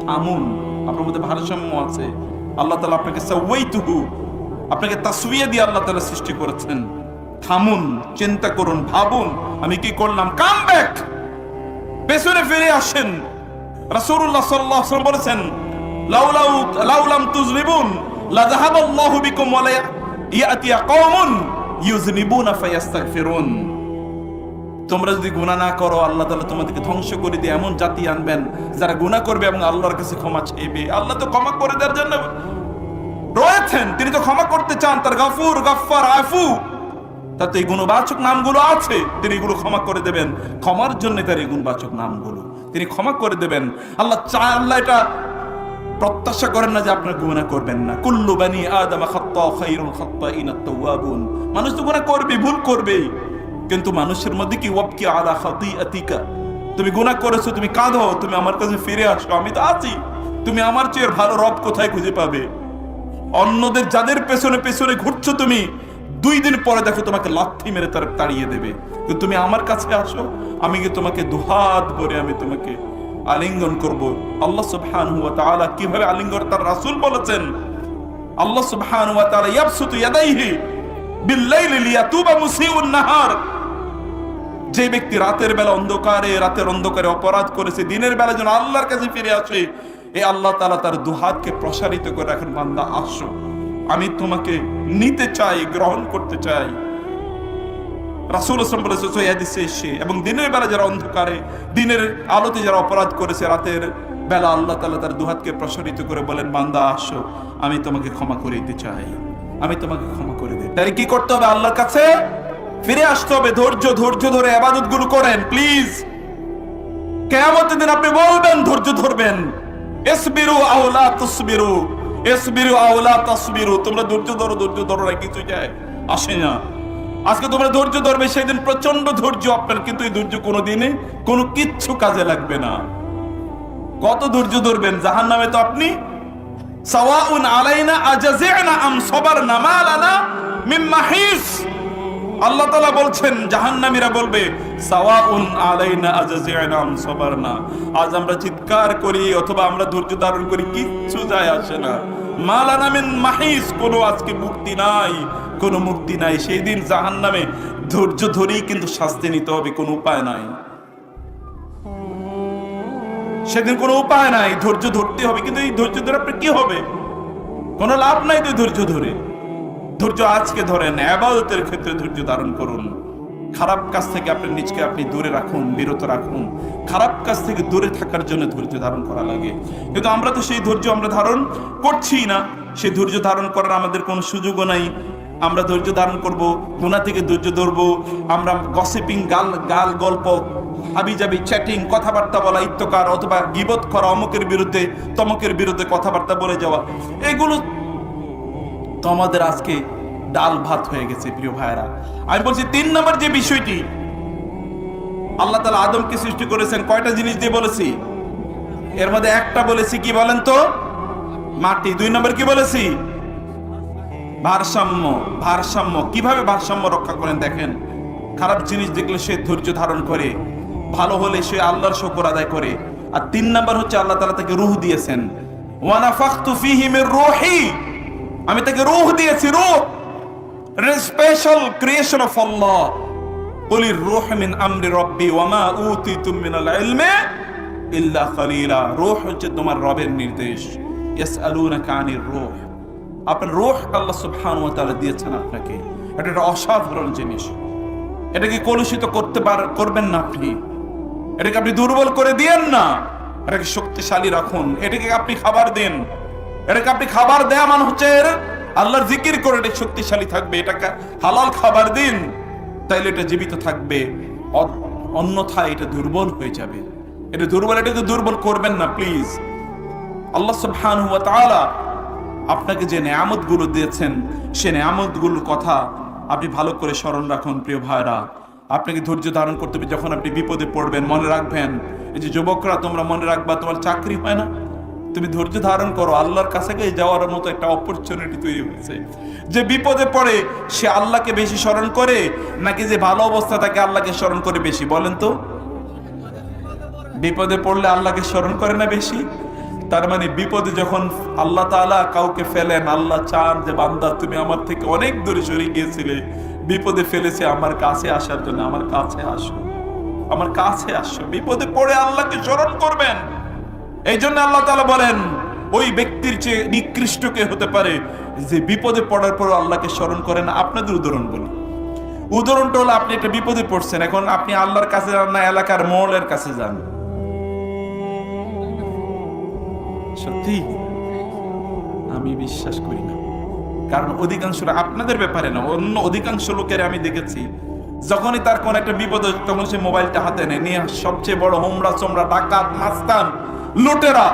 থামুন। আপনার মধ্যে ভারসাম্য আছে। আল্লাহ তাআলা আপনাকে সাওয়াইতুহু, আপনাকে তাসওয়িয়া দিয়ে আল্লাহ তাআলা সৃষ্টি করেছেন। থামুন, চিন্তা করুন, ভাবুন আমি কি করলাম। কাম ব্যাক, পেছনে ফিরে আসেন। রাসূলুল্লাহ সাল্লাল্লাহু আলাইহি ওয়াসাল্লাম বলেছেন, লাউলাম তুযনিবুন লাযাহাবাল্লাহু বিকুম ওয়া লা ইয়াতিয়া কওমুন ইউযনিবুনা ফায়াস্তাগফিরুন। তোমরা যদি গুনাহ না করো আল্লাহ তাআলা তোমাদেরকে ধ্বংস করে দিয়ে এমন জাতি আনবেন যারা গুনাহ করবে এবং আল্লাহর কাছে ক্ষমা চাইবে। আল্লাহ তো ক্ষমা করে দেওয়ার জন্য রয়েছেন, তিনি তো ক্ষমা করতে চান। তার গাফুর, গাফফার, আফু, তার তো এই গুণবাচক নামগুলো আছে, তিনি এগুলো ক্ষমা করে দেবেন। ক্ষমার জন্য তার এই গুণবাচক নামগুলো, তিনি ক্ষমা করে দেবেন। আল্লাহ চায়, আল্লাহ এটা প্রত্যাশা করেন না যে আপনার গুনাহ করবেন না। কুল্লু বানি আদম খাত্তা খায়রুল খাত্তাইনা আত-তাওয়াবুন। মানুষ তো গুনাহ করবে, ভুল করবেই, কিন্তু মানুষের মধ্যে কি ওয়াবকি আলা খাতিআতিকা, তুমি গুনাহ করেছো, তুমি কাঁদো, তুমি আমার কাছে ফিরে আসো, আমি তো আছি। তুমি আমার চেয়ে ভালো রব কোথায় খুঁজে পাবে? অন্যদের যাদের পেছনে পেছনে ঘুরছো তুমি, 2 দিন পরে দেখো তোমাকে লাথি মেরে তার তাড়িয়ে দেবে। কিন্তু তুমি আমার কাছে আসো, আমি কি তোমাকে দুহাত ভরে আমি তোমাকে আলিঙ্গন করব। আল্লাহ সুবহানাহু ওয়া তাআলা কিভাবে আলিঙ্গন তার রাসূল বলেছেন, আল্লাহ সুবহানাহু ওয়া তাআলা ইয়াবসুতু ইয়াদাইহি বিল-লাইলি লিয়াতুবা মুসিউন নাহার। যে ব্যক্তি রাতের অন্ধকারে অপরাধ করেছে, দিনের বেলা যেন আল্লাহর কাছে ফিরে আসে, এই আল্লাহ তাআলা তার দুহাতকে প্রসারিত করে রাখেন, বান্দা আসো, আমি তোমাকে নিতে চাই, গ্রহণ করতে চাই। রাসূল সাল্লাল্লাহু আলাইহি ওয়াসাল্লাম বলেছেন হাদিসে এসে, এবং দিনের বেলা যারা অন্ধকারে, দিনের আলোতে যারা অপরাধ করেছে, রাতের বেলা আল্লাহ তাআলা তার দুহাতকে প্রসারিত করে বলেন, বান্দা আসো, আমি তোমাকে ক্ষমা করে দিতে চাই, আমি তোমাকে ক্ষমা করে দেব। তাই কি করতে হবে? আল্লাহর কাছে ফিরে আসতে হবে। ধৈর্য ধরে ইবাদত গুলো করেন প্লিজ। কিয়ামতের দিন আপনি বলবেন, ধৈর্য ধরবেন, ইসবিরু আও লা তাসবিরু, ইসবিরু আও লা তাসবিরু। তোমরা ধৈর্য ধরো না, কিছু যায় আসে না। আজকে তোমরা ধৈর্য ধরবে, সেদিন প্রচন্ড ধৈর্য আপনার, কিন্তু এই ধৈর্য কোনোদিনে কোনো কিচ্ছু কাজে লাগবে না। কত ধৈর্য ধরবেন? জাহান্নামে তো আপনি সাওয়াউন আলাইনা আজাজিনা আম সাবারনা মা লানা মিন মাহিস। আল্লাহ তাআলা বলছেন, জাহান্নামীরা বলবে, সাওয়াউন আলাইনা আজাজিনা আম সাবারনা। আজ আমরা চিৎকার করি অথবা আমরা ধৈর্য ধারণ করি, কিচ্ছু যায় আসে না। মা লানা মিন মাহিস, কোনো আজকে মুক্তি নাই, কোনো মুক্তি নাই। সেই দিন জাহান্নামে ধৈর্য ধরেই কিন্তু শাস্তি নিতে হবে, কোনো উপায় নাই। সেদিন কোনো উপায় নাই, ধৈর্য ধরতে হবে। কিন্তু এই ধৈর্য ধরে আপনার কি হবে? কোনো লাভ নাই তো ধৈর্য ধরে। ধৈর্য আজকে ধরেন, ইবাদতের ক্ষেত্রে ধৈর্য ধারণ করুন। খারাপ কাজ থেকে আপনি নিজকে আপনি দূরে রাখুন, বিরত রাখুন। খারাপ কাজ থেকে দূরে থাকার জন্য ধৈর্য ধারণ করা লাগে, কিন্তু আমরা তো সেই ধৈর্য আমরা ধারণ করছি না। সেই ধৈর্য ধারণ করার আমাদের কোনো সুযোগও নাই। আমরা ধৈর্য ধারণ করব, গুনাহ থেকে ধৈর্য ধরবো। আমরা গসিপিং, গাল গল্প, হাবিজাবি চ্যাটিং, কথাবার্তা বলা, ইত্তকার অথবা গীবত করা, অমুকের বিরুদ্ধে তমকের বিরুদ্ধে কথাবার্তা বলে যাওয়া, এগুলো তো আমাদের আজকে ডাল ভাত হয়ে গেছে। প্রিয় ভাইরা, আমি বলছি 3 নম্বর যে বিষয়টি, আল্লাহ তাআলা আদমকে সৃষ্টি করেছেন কয়টা জিনিস দিয়ে বলেছি? এর মধ্যে একটা বলেছি কি বলেন তো? মাটি। 2 নম্বর কি বলেছি? ভারসাম্য। কিভাবে ভারসাম্য রক্ষা করেন দেখেন। খারাপ জিনিস দেখলে সে ধৈর্য ধারণ করে, ভালো হলে সে আল্লাহর শুকর আদায় করে। আর 3 নম্বর হচ্ছে আল্লাহ তাআলা তাকে রূহ দিয়েছেন। ওয়া নাফাখতু ফীহি মির রূহি, আমি তাকে রূহ দিয়েছি। রূহ স্পেশাল ক্রিয়েশন অফ আল্লাহ। কুলির রূহ মিন আমরি রাব্বি ওয়া মা উতিতুম মিনাল ইলমি ইল্লা কালিলা। রূহ হচ্ছে তোমার রবের নির্দেশ। ইয়াসআলুনাকা আনির রূহ, আপনার রূহ আল্লাহ সুবহানাহু ওয়া তাআলা দিয়েছেন আপনাকে। এটা একটা অসাধারণ জিনিস। এটাকে কলুষিত করবেন না আপনি। এটাকে আপনি দুর্বল করে দিয়েন না, এটাকে শক্তিশালী রাখুন। এটাকে আপনি খাবার দিন। এটাকে আপনি খাবার দেয়া মানে হচ্ছে আল্লাহর জিকির করে এটা শক্তিশালী থাকবে। এটাকে হালাল খাবার দিন, তাইলে এটা জীবিত থাকবে। অন্যথায় এটা দুর্বল হয়ে যাবে। এটাকে দুর্বল করবেন না প্লিজ। আল্লাহ সুবহানাহু ওয়া তাআলা আপনাকে যে নেয়ামতগুলো দিয়েছেন, সে নেয়ামতগুলোর কথা আপনি ভালো করে স্মরণ রাখুন। প্রিয় ভাইরা, আপনাকে ধৈর্য ধারণ করতে হবে। যখন আপনি বিপদে পড়বেন, মনে রাখবেন, এই যে যুবকরা তোমরা মনে রাখবা, তোমার চাকরি হয় না, তুমি ধৈর্য ধারণ করো। আল্লাহর কাছে যাওয়ার মতো একটা অপরচুনিটি তৈরি হয়েছে। যে বিপদে পড়ে সে আল্লাহকে বেশি স্মরণ করে, নাকি যে ভালো অবস্থা থাকে আল্লাহকে স্মরণ করে বেশি? বলেন তো। বিপদে পড়লে আল্লাহকে স্মরণ করে না বেশি? তার মানে বিপদে যখন আল্লাহ তাআলা কাউকে ফেলেন, আল্লাহ চান যে বান্দা তুমি আমার থেকে অনেক দূরে সরে গিয়েছিলে, বিপদে ফেলেছে আমার কাছে আসার জন্য, আমার কাছে আসো, আমার কাছে আসো। বিপদে পড়ে আল্লাহকে স্মরণ করবেন। এই জন্য আল্লাহ তাআলা বলেন ওই ব্যক্তির চেয়ে নিকৃষ্ট কে হতে পারে যে বিপদে পড়ার পর আল্লাহকে স্মরণ করে না। আপনাদের উদাহরণ বলি, উদাহরণটা হলো আপনি একটা বিপদে পড়ছেন, এখন আপনি আল্লাহর কাছে যান না, এলাকার মোড়ের কাছে যান। সত্যি আমি বিশ্বাস করি না, কারণ অধিকাংশ আপনাদের ব্যাপারে না, অন্য অধিকাংশ লোকের আমি দেখেছি যখনই তার কোন একটা বিপদ হয় তখন সে মোবাইলটা হাতে নেয়, নিয়ে সবচেয়ে বড় হোমরা চোমরা ডাকাত মাস্তান লুটেরা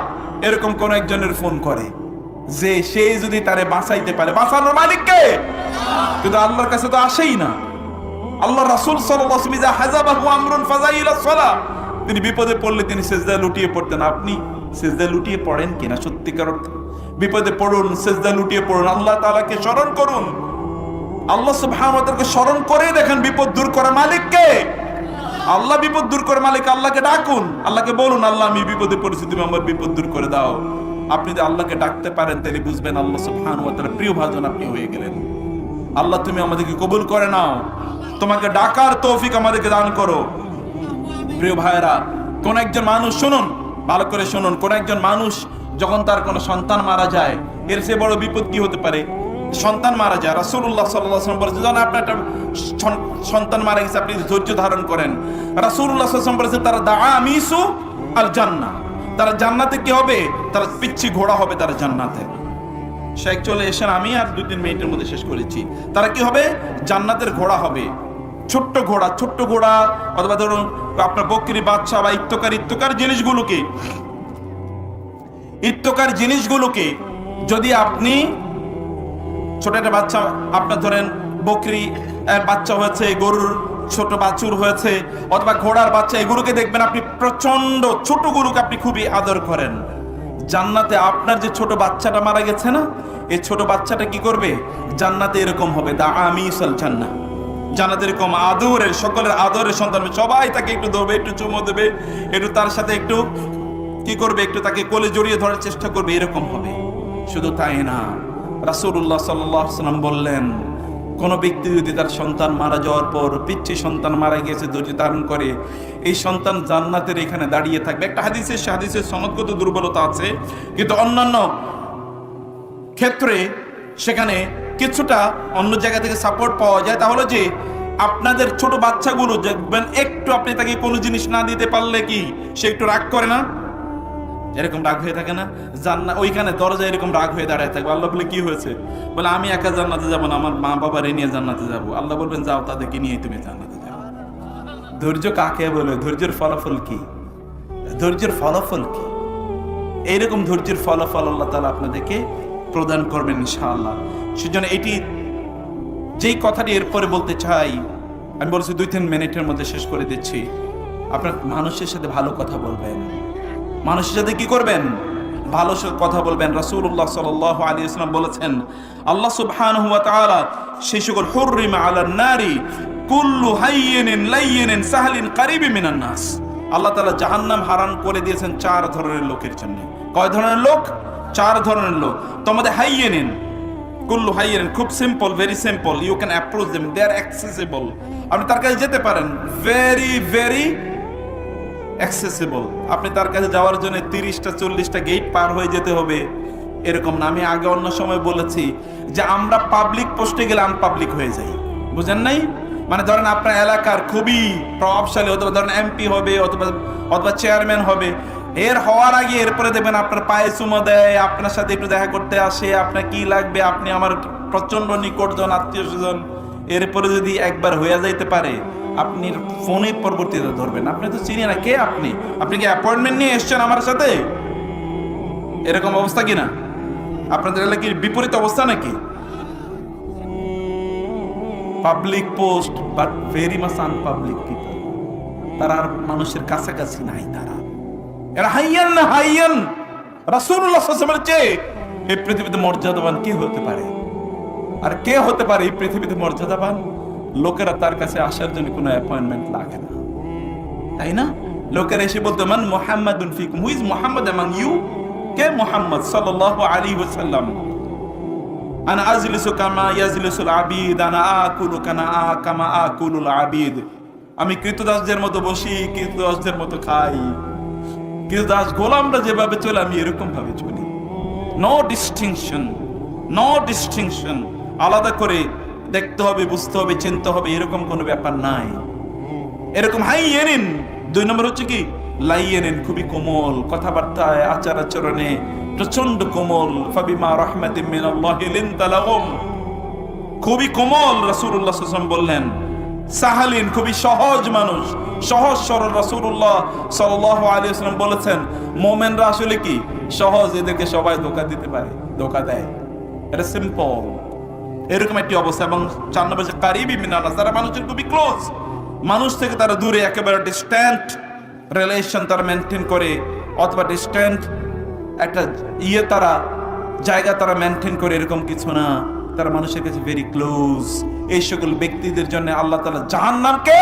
এরকম কোন একজনের ফোন করে যে সে যদি তারে বাঁচাইতে পারে। বাঁচানোর মালিক কে? কিন্তু আল্লাহর কাছে তো আসেই না। আল্লাহ রাসূল সাল্লাল্লাহু আলাইহি ওয়াসাল্লাম হাযাবাহু আমরুন ফাযাইলা সালাহ, তিনি বিপদে পড়লে তিনি সিজদায় লুটিয়ে পড়তেন। আপনি সিজদায় লুটিয়ে পড়েন কিনা? সত্যিকার অর্থে বিপদে পড়ুন, সিজদায় লুটিয়ে পড়ুন, আল্লাহ তাআলাকে স্মরণ করুন। আল্লাহ সুবহানাহু ওয়া তাআলাকে স্মরণ করে দেখেন বিপদ দূর করার মালিক কে? আল্লাহ বিপদ দূর করার মালিক। আল্লাহকে ডাকুন, আল্লাহকে বলুন আল্লাহ আমি বিপদে পড়েছি, তুমি আমার বিপদ দূর করে দাও। আপনি যদি আল্লাহকে ডাকতে পারেন তাহলে বুঝবেন আল্লাহ সুবহানাহু ওয়া তাআলার প্রিয় ভাজন আপনি হয়ে গেলেন। আল্লাহ তুমি আমাদেরকে কবুল করে নাও, তোমাকে ডাকার তৌফিক আমাদেরকে দান করো। প্রিয় ভাইরা, কোন একজন মানুষ, শুনুন ভালো করে শুনুন, কোন একজন মানুষ যখন তার কোনো সন্তান মারা যায়, এর চেয়ে বড় বিপদ কি হতে পারে? সন্তান মারা যায়। রাসূলুল্লাহ সাল্লাল্লাহু আলাইহি ওয়াসাল্লাম বলেছেন যখন আপনার একটা সন্তান মারা গেছে আপনি ধৈর্য ধারণ করেন। রাসূলুল্লাহ সাল্লাল্লাহু আলাইহি ওয়াসাল্লাম বলেছেন তারা দাআমিসু আল জান্নাহ, তারা জান্নাতে কি হবে? তারা পিচ্ছি ঘোড়া হবে তারা জান্নাতে। শেখ চলে এসেন, আমি আর 2-3 মিনিটের মধ্যে শেষ করেছি। তারা কি হবে? জান্নাতের ঘোড়া হবে। ছোট্ট ঘোড়া, ছোট্ট ঘোড়া অথবা ধরুন আপনার বকরি বাচ্চা বা ইত্তকার জিনিসগুলোকে যদি আপনি ছোট একটা বাচ্চা, আপনার ধরেন বকরি বাচ্চা হয়েছে, গরুর ছোট বাছুর হয়েছে অথবা ঘোড়ার বাচ্চা, এগুলোকে দেখবেন আপনি প্রচন্ড ছোট গরুকে আপনি খুবই আদর করেন। জান্নাতে আপনার যে ছোট বাচ্চাটা মারা গেছে না, এই ছোট বাচ্চাটা কি করবে? জান্নাতে এরকম হবে, দাআমিসাল জান্নাহ। জান্নাতে এরকম আদরের, সকলের আদরের সন্তান, সবাই তাকে একটু ধরবে, একটু চুমো দেবে, একটু তার সাথে একটু কি করবে, একটু তাকে কোলে জড়িয়ে ধরার চেষ্টা করবে, এরকম হবে। শুধু তাই না, রাসূলুল্লাহ সাল্লাল্লাহু আলাইহি ওয়াসাল্লাম বললেন কোন ব্যক্তি যদি তার সন্তান মারা যাওয়ার পর, পিচ্ছি সন্তান মারা গিয়েছে, ধৈর্য ধারণ করে, এই সন্তান জান্নাতের এখানে দাঁড়িয়ে থাকবে। একটা হাদিসের সনদগত দুর্বলতা আছে, কিন্তু অন্যান্য ক্ষেত্রে সেখানে কিছুটা অন্য জায়গা থেকে সাপোর্ট পাওয়া যায়। তাহলে যে আপনাদের ছোট বাচ্চাগুলো দেখবেন একটু আপনি তাকে কোনো জিনিস না দিতে পারলে কি সে একটু রাগ করে না? এরকম রাগ হয়ে থাকে না? জান্নাত ওইখানে দরজায় এরকম রাগ হয়ে দাঁড়ায় থাকবে। আল্লাহ বলে কি হয়েছে? বলে আমি একা জান্নাতে যাবো না, আমার মা বাবারে নিয়ে জান্নাতে যাবো। আল্লাহ বলবেন যাও, তাদেরকে নিয়ে তুমি জান্নাতে যাও। ধৈর্য কাকে বলে? ধৈর্যের ফলাফল কি? ধৈর্যের ফলাফল কি? এইরকম ধৈর্যের ফলাফল আল্লাহ তাআলা আপনাদেরকে প্রদান করবেন ইনশাআল্লাহ। সেজন্য এটি যেই কথাটি এরপরে বলতে চাই, আমি বলছি 2-3 মিনিটের মধ্যে শেষ করে দিচ্ছি। আপনার মানুষের সাথে ভালো কথা বলবেন, মানুষের সাথে কি করবেন? ভালো কথা বলবেন। রাসূলুল্লাহ সাল্লাল্লাহু আলাইহি ওয়াসাল্লাম বলেছেন আল্লাহ সুবহানাহু ওয়া তাআলা সেই সকল হুররিমা আলান নারি কুল্লু হাইয়িনিন লাইয়িনিন সাহলিন কারীবিন মিনান নাস, আল্লাহ তাআলা জাহান্নাম হারাম করে দিয়েছেন 4 ধরনের লোকের জন্য। কয় ধরনের লোক? 4 ধরনের লোক। তোমাদের হাইয়িনিন, কুল্লু হাইয়িনিন, খুব simple, very simple, you can approach them, they are accessible, আপনি তার কাছে যেতে পারেন। ভেরি ভেরি অ্যাক্সেসিবল, আপনি তার কাছে যাওয়ার জন্য 30টা 40টা গেট পার হয়ে যেতে হবে, এরকম না। আমি আগে অন্য সময় বলেছি যে আমরা পাবলিক পোস্টে গেলে আনপাবলিক হয়ে যাই, বুঝেন নাই? মানে ধরেন আপনার এলাকার খুবই প্রভাবশালী, অথবা ধরেন এমপি হবে অথবা চেয়ারম্যান হবে, এর হওয়ার আগে এরপরে দেখবেন আপনার পায়ে চুমো দেয়, আপনার সাথে একটু দেখা করতে আসে, আপনার কি লাগবে, আপনি আমার প্রচন্ড নিকটজন আত্মীয় স্বজন, এরপরে যদি একবার হয়ে যাইতে পারে আপনি ফোনে পরবর্তীতে ধরবেন, আপনি তো চিনি না কে আপনি, আপনি কি অ্যাপয়েন্টমেন্ট নিয়ে এসছেন আমার সাথে? এরকম অবস্থা কিনা? আপনাদের এলাকায় বিপরীত অবস্থা নাকি? Public post but very much unpublic people, তারা আর মানুষের কাছাকাছি নাই, তারা এরা হাইয়ান না হাইয়ান। রাসূলুল্লাহ সাল্লাল্লাহু আলাইহি ওয়াসাল্লামের চেয়ে এই পৃথিবীতে মর্যাদাবান কে হতে পারে? আর কে হতে পারে এই পৃথিবীতে মর্যাদাবান? লোকেরা তার কাছে আসার জন্য কোনো অ্যাপয়েন্টমেন্ট লাগে না, তাই না? লোকেরা এসে বলতো মান মুহাম্মাদুন ফিকুম, who is Muhammad among you? কে? মুহাম্মদ সাল্লাল্লাহু আলাইহি ওয়াসাল্লাম। আনা আজলিসু কামা ইয়াজলিসুল আবিদ, আনা আকুলু কামা আকুলুল আবিদ। আমি কৃতদাসদের মতো বসি, কৃতদাসদের মতো খাই। কৃতদাস গোলামরা যেভাবে চলে আমি এরকম ভাবে চলি। No distinction, no distinction. আলাদা করে দেখতে হবে, বুঝতে হবে, চিনতে হবে, এরকম কোনো ব্যাপার নাই। এরকম হাইয়েনিন। 2 নম্বর হচ্ছে কি লাইয়েনিন, খুবই কোমল কথাবার্তায়, আচার আচরণে প্রচন্ড কোমল। ফাবিমা রাহমাতিন মিনাল্লাহি লিনতা লাহুম, খুবই কোমল রাসূলুল্লাহ সাল্লাল্লাহু আলাইহি ওয়াসাল্লাম বললেন। সাহালিন, খুবই সহজ মানুষ, সহজ সরল। রাসূলুল্লাহ সাল্লাল্লাহু আলাইহি ওয়াসাল্লাম বলেছেন মুমিনরা আসলে কি সহজ, এদেরকে সবাই ধোঁকা দিতে পারে, ধোঁকা দেয়। এটা সিম্পল, এরকম একটি অবস্থা। এবং 4 নম্বর যে কারিবি মিনাল্লাহ, তারা মানুষের খুবই ক্লোজ, মানুষ থেকে তারা দূরে, একেবারে ডিস্ট্যান্ট রিলেশন তারা মেনটেন করে, অথবা ডিস্ট্যান্ট একটা তারা জায়গা তারা মেনটেন করে, এরকম কিছু না। তারা মানুষের কাছে ভেরি ক্লোজ। এই সকল ব্যক্তিদের জন্য আল্লাহ তাআলা জাহান্নামকে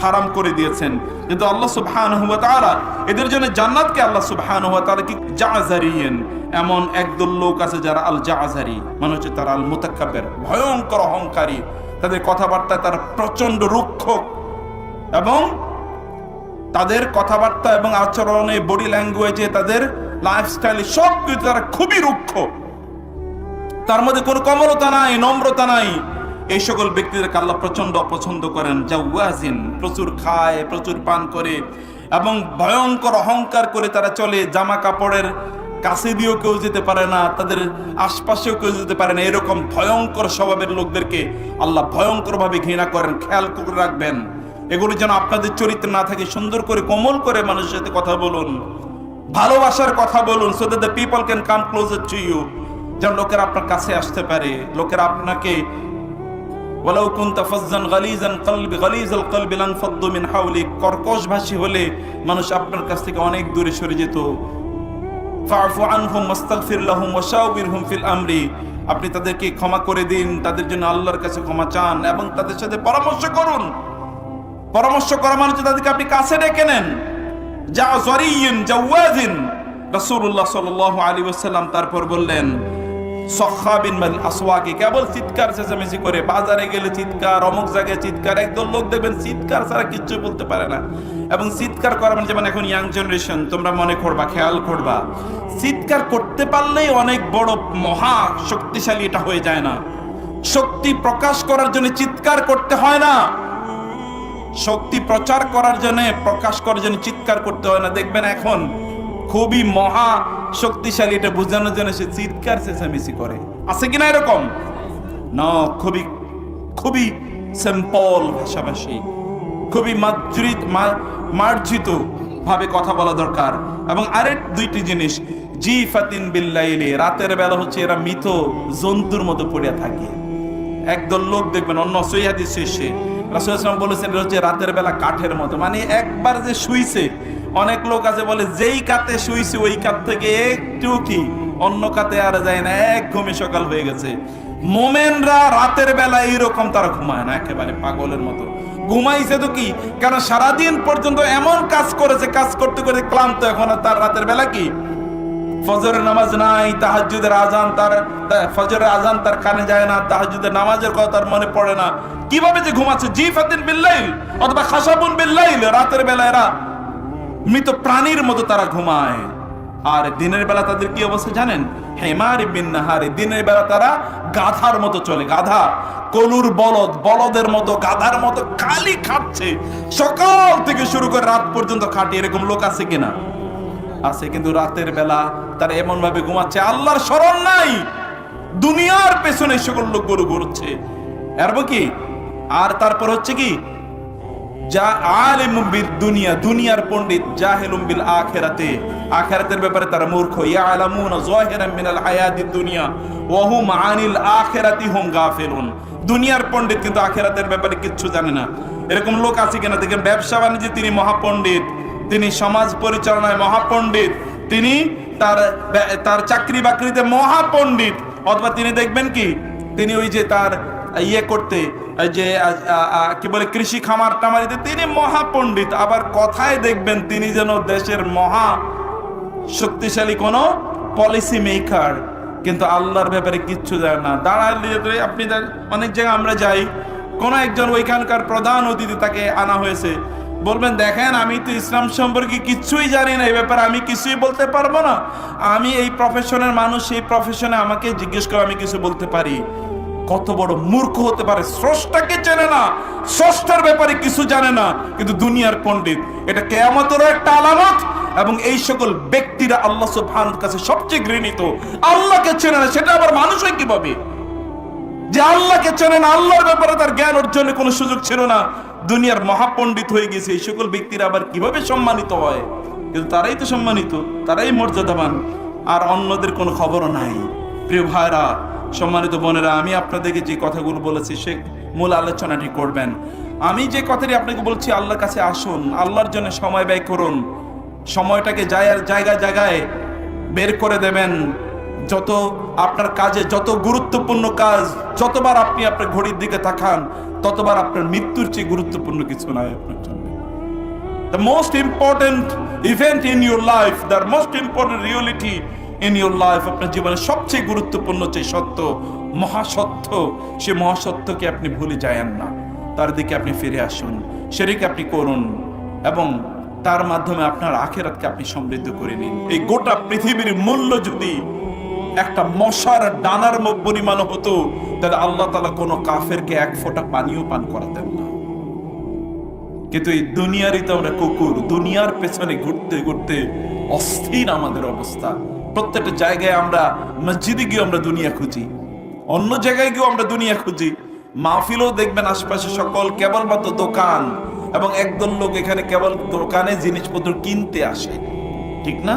হারাম করে দিয়েছেন। কিন্তু আল্লাহ সুবহানাহু ওয়া তাআলা এদের জন্য জান্নাতকে আল্লাহ সুবহানাহু ওয়া তাআলা কি জাযারিয়ান, এমন একদল লোক আছে যারা আল জাযারি, মানে হচ্ছে তারা আল মুতাকাব্বির, ভয়ঙ্কর অহংকারী। তাদের কথাবার্তায় তারা প্রচন্ড রুক্ষ, এবং তাদের কথাবার্তা এবং আচরণে, বডি ল্যাঙ্গুয়েজে, তাদের লাইফস্টাইলে সব কিছু তারা খুবই রুক্ষ। তার মধ্যে কোনো কোমলতা নাই, নম্রতা নাই। এই সকল ব্যক্তিদেরকে আল্লাহ প্রচন্ড অপছন্দ করেন। জাওয়াজিন, প্রচুর খায়, প্রচুর পান করে, এবং ভয়ঙ্কর অহংকার করে তারা চলে। জামা কাপড়ের কাছে দিয়েও কেউ যেতে পারে না, তাদের আশপাশেও কেউ যেতে পারে না। এরকম ভয়ঙ্কর স্বভাবের লোকদেরকে আল্লাহ ভয়ঙ্কর ভাবে ঘৃণা করেন। খেয়াল করে রাখবেন, এগুলো যেন আপনাদের চরিত্র না থাকে। সুন্দর করে, কোমল করে মানুষের সাথে কথা বলুন, ভালোবাসার কথা বলুন, so that the people can come closer to you, যেন লোকেরা আপনার কাছে আসতে পারে। লোকেরা আপনাকে ওয়ালাউ কুনতা ফাজ্জান গালিজাল কলবি লানফাদ্দু মিন হাওলিক, কর্কশ ভাষী হলে মানুষ আপনার কাছ থেকে অনেক দূরে সরে যেত। ফাআফু আনহুম ওয়াস্তাগফির লাহুম ওয়াশাওবিরহুম ফিল আমরি, আপনি তাদেরকে ক্ষমা করে দিন, তাদের জন্য আল্লাহর কাছে ক্ষমা চান, এবং তাদের সাথে পরামর্শ করুন। পরামর্শ করা মানে তাদেরকে আপনি কাছে ডেকে নেন। জাযারিয়িন জাওয়াজিন, রাসূলুল্লাহ সাল্লাল্লাহু আলাইহি ওয়াসাল্লাম তারপর বললেন সখাবিন মাল আসওয়াকি, কেবল চিৎকার চেঁচামেচি করে, বাজারে গেলে চিৎকার, অমুক জায়গায় চিৎকার। একদল লোক দেখবেন চিৎকার ছাড়া কিচ্ছু বলতে পারে না। এবং চিৎকার করা মানে, যেমন এখন ইয়াং জেনারেশন, তোমরা মনে করবা, খেয়াল করবা, চিৎকার করতে পারলেই অনেক বড় মহা শক্তিশালী এটা হয়ে যায় না। শক্তি প্রকাশ করার জন্য চিৎকার করতে হয় না, শক্তি প্রচার করার জন্য, প্রকাশ করার জন্য চিৎকার করতে হয় না। দেখবেন এখন খুবই মহা শক্তিশালী, এটা বোঝানোর জন্য সে চিৎকার চেঁচামেচি করে। আছে কিনা এরকম? না, খুবই খুবই সিম্পল ভাষাভাষী, খুবই মার্জিত ভাবে কথা বলা দরকার। এবং আরেক 2টি জিনিস, জিফাতিন বিল্লাইলি, রাতের বেলা হচ্ছে এরা মৃত জন্তুর মতো পড়ে থাকে। একদল লোক দেখবেন, অন্য সহিহ হাদিসে এসে রাসূল সাল্লাল্লাহু আলাইহি ওয়াসাল্লাম বলেছেন হচ্ছে রাতের বেলা কাঠের মতো, মানে একবার যে শুইছে, অনেক লোক আছে বলে যেই কাতে শুইছে ওই কাত থেকে একটু কি অন্য কাতে আর যায় না, এক ঘুমে সকাল হয়ে গেছে। মোমেনরা রাতের বেলা এইরকম তারা ঘুমায় না, একেবারে পাগলের মতো ঘুমাইছে। তো কি, কারণ সারাদিন পর্যন্ত এমন কাজ করেছে, কাজ করতে করতে ক্লান্ত, এখন তার রাতের বেলা কি ফজরের নামাজ নাই, তাহাজ্জুদের আজান ফজরের আজান তার কানে যায় না, তাহাজ্জুদের নামাজের কথা তার মনে পড়ে না। কিভাবে যে ঘুমাচ্ছে, জিফাতিন বিল্লাইল অথবা খাসাবুন বিল্লাইল, রাতের বেলা এরা মৃত প্রাণীর মতো তারা ঘুমায়। আর দিনের বেলা তাদের কি অবস্থা জানেন? হেমারি বিন নাহারি, দিনের বেলা তারা গাধার মতো চলে। গাধা, কলুর বলদ, বলদের মতো, গাধার মতো খালি খাচ্ছে, সকাল থেকে শুরু করে রাত পর্যন্ত খাটে। এরকম লোক আছে কিনা? আছে। কিন্তু রাতের বেলা তারা এমন ভাবে ঘুমাচ্ছে, আল্লাহর স্মরণ নাই, দুনিয়ার পেছনে সকল লোক গরু ঘুরছে। এরপর কি, আর তারপর হচ্ছে কি, যা আলিমুম বিদ দুনিয়া, দুনিয়ার পণ্ডিত, জাহিলুম বিল আখিরাতে, আখিরাতের ব্যাপারে তারা মূর্খ। ইয়ালামুনা যাহিরাম মিনাল হায়াতিদ দুনিয়া ওয়া হুম আনিল আখিরাতি হুম গাফিলুন, দুনিয়ার পণ্ডিত কিন্তু আখিরাতের ব্যাপারে কিচ্ছু জানে না। এরকম লোক আছে কিনা? দেখেন, ব্যবসা বাণিজ্যে তিনি মহাপণ্ডিত, তিনি সমাজ পরিচালনায় মহাপণ্ডিত, তিনি তার চাকরি বাকরিতে মহাপণ্ডিত, অথবা তিনি দেখবেন কি, তিনি ওই যে তার করতে যে কি বলে কৃষি খামার টামারিতে তিনি মহাপণ্ডিত। আবার কথায় দেখবেন তিনি যেন দেশের মহা শক্তিশালী কোন পলিসি মেকার, কিন্তু আল্লাহর ব্যাপারে কিচ্ছু জানে না। দাঁড়ালে আপনি অনেক জায়গায় আমরা যাই, কোন একজন ওইখানকার প্রধান অতিথি তাকে আনা হয়েছে, বলবেন দেখেন আমি তো ইসলাম সম্পর্কে কিচ্ছুই জানি না, এই ব্যাপারে আমি কিছুই বলতে পারবো না, আমি এই প্রফেশনের মানুষ, এই প্রফেশনে আমাকে জিজ্ঞেস করে আমি কিছু বলতে পারি। কত বড় মূর্খ হতে পারে, স্রষ্টাকে চেনে না, স্রষ্টার ব্যাপারে কিছু জানে না, কিন্তু দুনিয়ার পণ্ডিত। এটা কিয়ামতেরও একটা আলামত। এবং এই সকল ব্যক্তিরা আল্লাহ সুবহানাহু কাছে সবচেয়ে ঘৃণিত। আল্লাহকে চেনে না, সেটা আবার মানুষ হয় কিভাবে? যে আল্লাহকে চেনে না, আল্লাহর ব্যাপারে তার জ্ঞান অর্জনের কোনো সুযোগ ছিল না, দুনিয়ার মহাপণ্ডিত হয়ে গেছে, এই সকল ব্যক্তিরা আবার কিভাবে সম্মানিত হয়? কিন্তু তারাই তো সম্মানিত, তারাই মর্যাদাবান, আর অন্যদের কোনো খবরও নাই। প্রিয় ভাইরা, সম্মানিত বোনেরা, আমি আপনাদেরকে যে কথাগুলো বলেছি সে মূল আলোচনাটি করবেন। আমি যে কথাটি আপনাকে বলছি, আল্লাহর কাছে আসুন, আল্লাহর জন্য সময় ব্যয় করুন, সময়টাকে জায়গায় জায়গায় বের করে দেবেন। যত আপনার কাজে যত গুরুত্বপূর্ণ কাজ, যতবার আপনি আপনার ঘড়ির দিকে তাকান, ততবার আপনার মৃত্যুর চেয়ে গুরুত্বপূর্ণ কিছু নাই আপনার জন্য। The most important event in your life, the most important reality in your life, আপনার জীবনের সবচেয়ে গুরুত্বপূর্ণ যে সত্য, মহাসত্য, সে মহাসত্যকে আপনি ভুলে যায়েন না, তার দিকে আপনি ফিরে আসুন, সেটাকে আপনি করুন, এবং তার মাধ্যমে আপনার আখিরাতকে আপনি সমৃদ্ধ করে নিন। এই গোটা পৃথিবীর মূল্য যদি একটা মশার ডানার পরিমাণ হতো, তাহলে আল্লাহ তাআলা কোনো কাফেরকে এক ফোঁটা পানিও পান করাতেন না। কিন্তু এই দুনিয়ারই তো আমরা কুকুর, দুনিয়ার পেছনে ঘুরতে ঘুরতে অস্থির আমাদের অবস্থা। প্রত্যেকটা জায়গায় আমরা, মসজিদে গিয়ে আমরা দুনিয়া খুঁজি, অন্য জায়গায় গিয়েও আমরা দুনিয়া খুঁজি, মাহফিলেও দেখবেন আশপাশে সকল কেবলমাত্র দোকান, এবং একদল লোক এখানে কেবল দোকানে জিনিসপত্র কিনতে আসে, ঠিক না?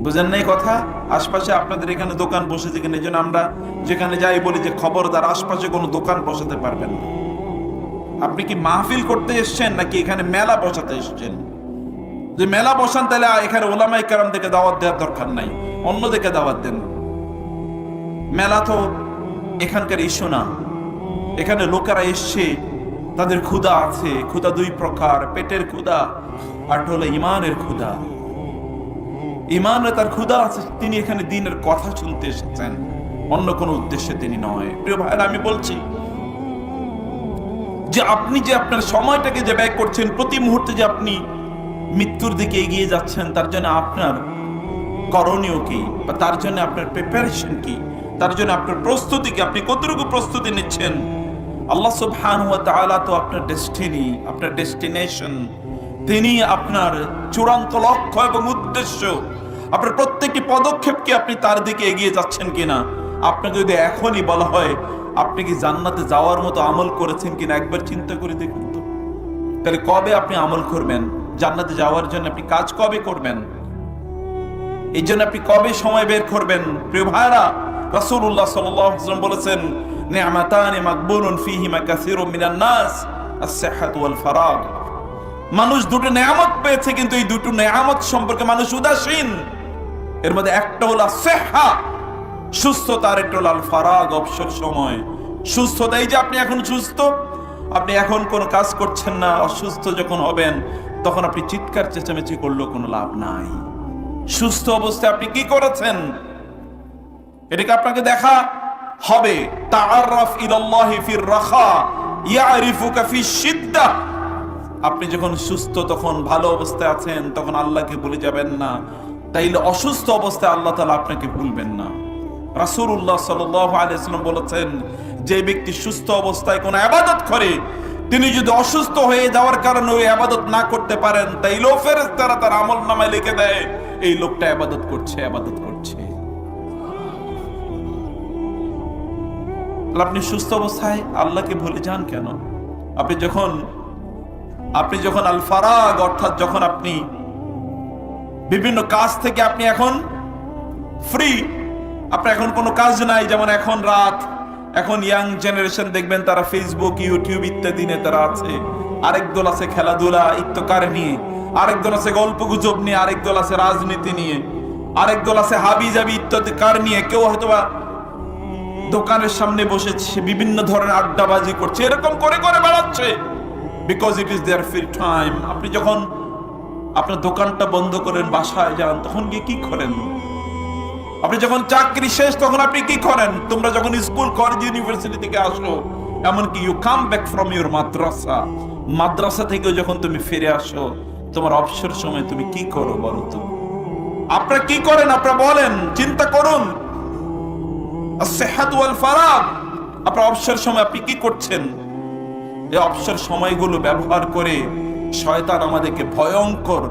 বুঝেন নাই কথা? আশপাশে আপনাদের এখানে দোকান বসেছে কিনা, এই জন্য আমরা যেখানে যাই বলি যে খবরদার আশপাশে কোনো দোকান বসাতে পারবেন না। আপনি কি মাহফিল করতে এসছেন নাকি এখানে মেলা বসাতে এসছেন? যে মেলা বসান, তাহলে এখানে ওলামায়ে কেরামদেরকে দাওয়াত দেওয়ার দরকার নাই, অন্যদেরকে দাওয়াত দেন। মেলা তো এখানকার ইস্যু না, এখানে লোকেরা এসছে, তাদের ক্ষুধা আছে, ক্ষুধা দুই প্রকার, পেটের ক্ষুধা আর হলো ইমানের ক্ষুধা। ইমানে তার ক্ষুধা আছে, তিনি এখানে দ্বীনের কথা শুনতে এসেছেন, অন্য কোনো উদ্দেশ্যে তিনি নয়। প্রিয় ভাইরা, আমি বলছি যে আপনি যে আপনার সময়টাকে যে ব্যয় করছেন, প্রতি মুহূর্তে যে আপনি মৃত্যুর দিকে এগিয়ে যাচ্ছেন, তার জন্য আপনার করণীয় কি, বা তার জন্য আপনার প্রিপারেশন কি, তার জন্য আপনার প্রস্তুতি কি, আপনি কতটুকু প্রস্তুতি নিচ্ছেন? আল্লাহ সুবহানাহু ওয়া তাআলা তো আপনার ডেস্টিনি, আপনার ডেস্টিনেশন, তিনি আপনার চূড়ান্ত লক্ষ্য এবং উদ্দেশ্য। আপনার প্রত্যেকটি পদক্ষেপকে আপনি তার দিকে এগিয়ে যাচ্ছেন কিনা? আপনাকে যদি এখনই বলা হয় আপনি কি জান্নাতে যাওয়ার মতো আমল করেছেন কিনা, একবার চিন্তা করে দেখুন তো। তাহলে কবে আপনি আমল করবেন? জান্নাতে যাওয়ার জন্য আপনি কাজ কবে করবেন? এই জন্য আপনি কবে সময় বের করবেন? প্রিয় ভাইরা, রাসূলুল্লাহ সাল্লাল্লাহু আলাইহি ওয়াসাল্লাম বলেছেন, নি'মাতানি মাকবুলুন ফীহিমা কাসীরুম মিনান নাস, আস-সিহহাতু ওয়াল ফারাগ। মানুষ দুটো নেয়ামত পেয়েছে, কিন্তু এই দুটো নেয়ামত সম্পর্কে মানুষ উদাসীন। এর মধ্যে একটা হলো সিহহা, সুস্থতা, আর একটা হলো আল ফারাগ, অবসর সময়। সুস্থতা, এই যে আপনি এখন সুস্থ, আপনি এখন কোনো কাজ করছেন না, অসুস্থ যখন হবেন তখন আপনি চিৎকার চেঁচামেচি করলেও কোনো লাভ নাই। সুস্থ অবস্থায় আপনি কি করেছেন এটাকে আপনাকে দেখা হবে। তাআররাফ ইলাল্লাহি ফির রাখা ইয়ারিফুকা ফিশ শিদ্দা। আপনি যখন সুস্থ, তখন ভালো অবস্থায় আছেন, তখন আল্লাহকে ভুলে যাবেন না, তাইলে অসুস্থ অবস্থায় আল্লাহ তাআলা আপনাকে ভুলবেন না। রাসূলুল্লাহ সাল্লাল্লাহু আলাইহি ওয়াসাল্লাম বলেছেন, যে ব্যক্তি সুস্থ অবস্থায় কোনো ইবাদত করে, তিনি যদি অসুস্থ হয়ে যাওয়ার কারণে ওই ইবাদত না করতে পারেন, তাইলেও ফেরেশতারা তার আমলনামায় লিখে দেয় এই লোকটা ইবাদত করছে। আপনি সুস্থ অবস্থায় আল্লাহকে ভুলে যান কেন? আপনি যখন আল ফারাগ, অর্থাৎ যখন আপনি বিভিন্ন কাজ থেকে আপনি এখন ফ্রি, আপনার এখন কোনো কাজ নাই, যেমন এখন রাত, এখন ইয়াং জেনারেশন দেখবেন তারা ফেসবুক, ইউটিউব ইত্যাদি নিয়ে তারা আছে, আরেক দল আছে খেলাধুলা ইত্যাকার নিয়ে, আরেক দল আছে গল্প গুজব নিয়ে, আরেক দল আছে রাজনীতি নিয়ে, আরেক দল আছে হাবি জাবি ইত্যাদি কার নিয়ে, কেউ হয়তোবা দোকানের সামনে বসেছে বিভিন্ন ধরনের আড্ডাবাজি করছে, এরকম করে করে বেড়াচ্ছে, because it is their free time. আপনি যখন আপনার দোকানটা বন্ধ করেন, বাসায় যান, তখন গিয়ে কি করেন? আপনি যখন চাকরি শেষ তখন আপনি কি করেন? তোমরা যখন স্কুল কলেজ ইউনিভার্সিটি থেকে আসো, এমনকি you come back from your madrasa, মাদ্রাসা থেকে যখন তুমি ফিরে আসো, তোমার অবসর সময় তুমি কি করো বলো তো? আপনারা কি করেন? আপনারা বলেন, চিন্তা করুন। as-sihhat wal faragh, আপনার অবসর সময় আপনি কি করছেন? এই অবসর সময়গুলো ব্যবহার করে শয়তান আমাদেরকে ভয়ঙ্কর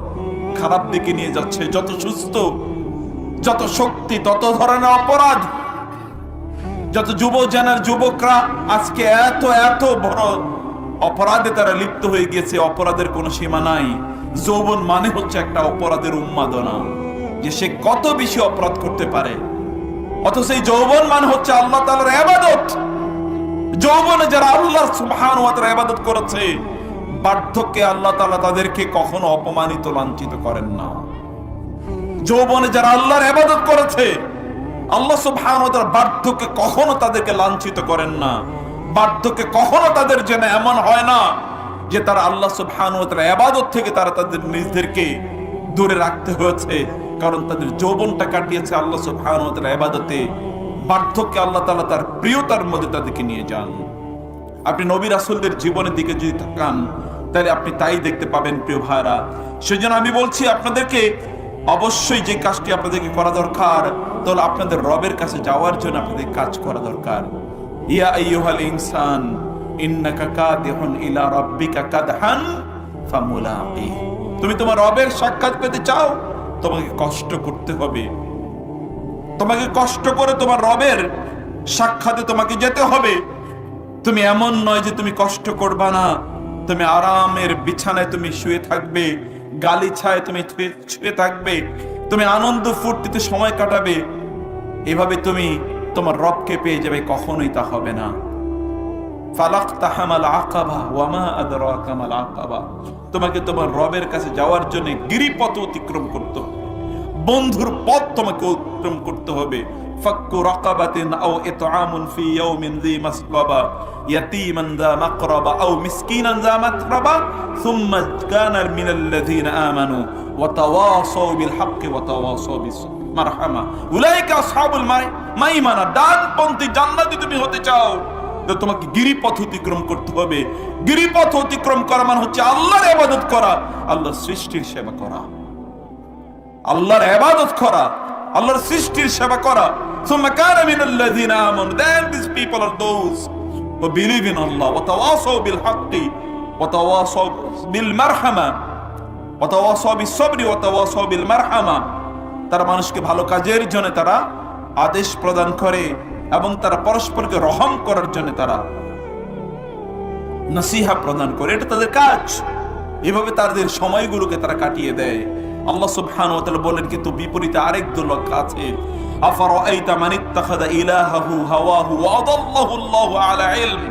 খারাপ দিকে নিয়ে যাচ্ছে। যত সুস্থ, যত শক্তি, তত ধরনের অপরাধ। যত যুবকরা আজকে এত এত বড় অপরাধে তারা লিপ্ত হয়ে গেছে, অপরাধের কোনো সীমা নাই। যৌবন মানে হচ্ছে একটা অপরাধের উন্মাদনা, যে সে কত বেশি অপরাধ করতে পারে। অথচ এই যৌবন মানে হচ্ছে আল্লাহ তাআলার ইবাদত। যৌবনে যারা আল্লাহ সুবহানাহু ওয়া তাআলার ইবাদত করেছে, বার্ধক্যে আল্লাহ তাআলা তাদেরকে কখনো অপমানিত লাঞ্ছিত করেন না। যৌবনে যারা আল্লাহর ইবাদত করেছে, আল্লাহ সুবহানাহু ওয়া তাআলা বার্ধক্যে কখনো তাদেরকে লাঞ্ছিত করেন না। বার্ধক্যে কখনো তাদের জন্য এমন হয় না যে তারা আল্লাহ সুবহানাহু ওয়া তাআলার ইবাদত থেকে তারা তাদের নিজেদেরকে দূরে রাখতে হয়েছে, কারণ তাদের যৌবনটা কাটিয়েছে আল্লাহ সুবহানাহু ওয়া তাআলার ইবাদতে। বার্ধক্যে আল্লাহ তাআলা তার প্রিয়তার মধ্যে তাদেরকে নিয়ে যান। আপনি নবী রাসূলদের জীবনের দিকে যদি তাকান, তাহলে আপনি তাই দেখতে পাবেন প্রিয় ভাইরা। সেজন্য আমি বলছি আপনাদেরকে, অবশ্যই যে কাজটি আপনাদেরকে করা দরকার, তাহলে আপনাদের রবের কাছে যাওয়ার জন্য আপনাদের কাজ করা দরকার। ইয়া আইয়ুহাল ইনসান ইন্নাকা কাদিহুন ইলা রাব্বিকা কাদহান ফামুলাকি। তুমি তোমার রবের সাক্ষাৎ পেতে চাও, তোমাকে কষ্ট করতে হবে। তোমাকে কষ্ট করে তোমার রবের সাক্ষাতে তোমাকে যেতে হবে। তুমি এমন নয় যে তুমি কষ্ট করবা না, তুমি আরামের বিছানায় তুমি শুয়ে থাকবে, গালিছায় তুমি শুয়ে থাকবে, তুমি আনন্দ ফুর্তিতে সময় কাটাবে, এভাবে তুমি তোমার রবকে পেয়ে যাবে। কখনোই তা হবে না। ফালাকতাহামাল আকাবা ওয়া মা আদরাকা মাল আকাবা। তোমাকে তোমার রবের কাছে যাওয়ার জন্য গিরিপথ অতিক্রম করতে হবে, বন্ধুর পথ তোমাকে অতিক্রম করতে হবে। ফাক্কু রাকাবাতিন আও ইতআমুন ফি ইয়াউমিন যী মাসগাবা ইয়াতীমান যা মাকরাবা আও মিসকিনান যা মাতরাবা সুম্মা কানা মিনাল্লাযীনা আমানু ওয়া তাওয়াসাউ বিল হাক্কি ওয়া তাওয়াসাউ বিস মারহামা উলাইকা আসহাবুল মাইমানা। ডানপন্থী জান্নাতি তুমি হতে চাও, তো তোমাকে গিরিপথ অতিক্রম করতে হবে। গিরিপথ অতিক্রম করা মানে হচ্ছে আল্লাহর ইবাদত করা, আল্লাহর সৃষ্টির সেবা করা, আল্লাহর ইবাদত করা, আল্লাহর সৃষ্টির সেবা করা। সুম্মা কানা মিনাল্লাযীনা আমানু, then these people are those who believe in Allah ওয়া তাওয়াসাউ বিল হাক্কি ওয়া তাওয়াসাউ বিল মারহামা ওয়া তাওয়াসাউ বিস সাবরি ওয়া তাওয়াসাউ বিল মারহামা। তারা মানুষকে ভালো কাজের জন্য তারা আদেশ প্রদান করে এবং তারা পরস্পরকে রহম করার জন্য তারা নসিহা প্রদান করে। এটা তাদের কাজ। এভাবে তাদের সময়গুলোকে তারা কাটিয়ে দেয়। আল্লাহ সুবহানাহু ওয়া তাআলা বলেন, কিন্তু বিপরীতে আরেক দল লোক আছে। আফারাআইতা মান ইত্তাখাযা ইলাহাহু হাওয়াহু ওয়া আদাল্লাহু আল্লাহু আলা ইলম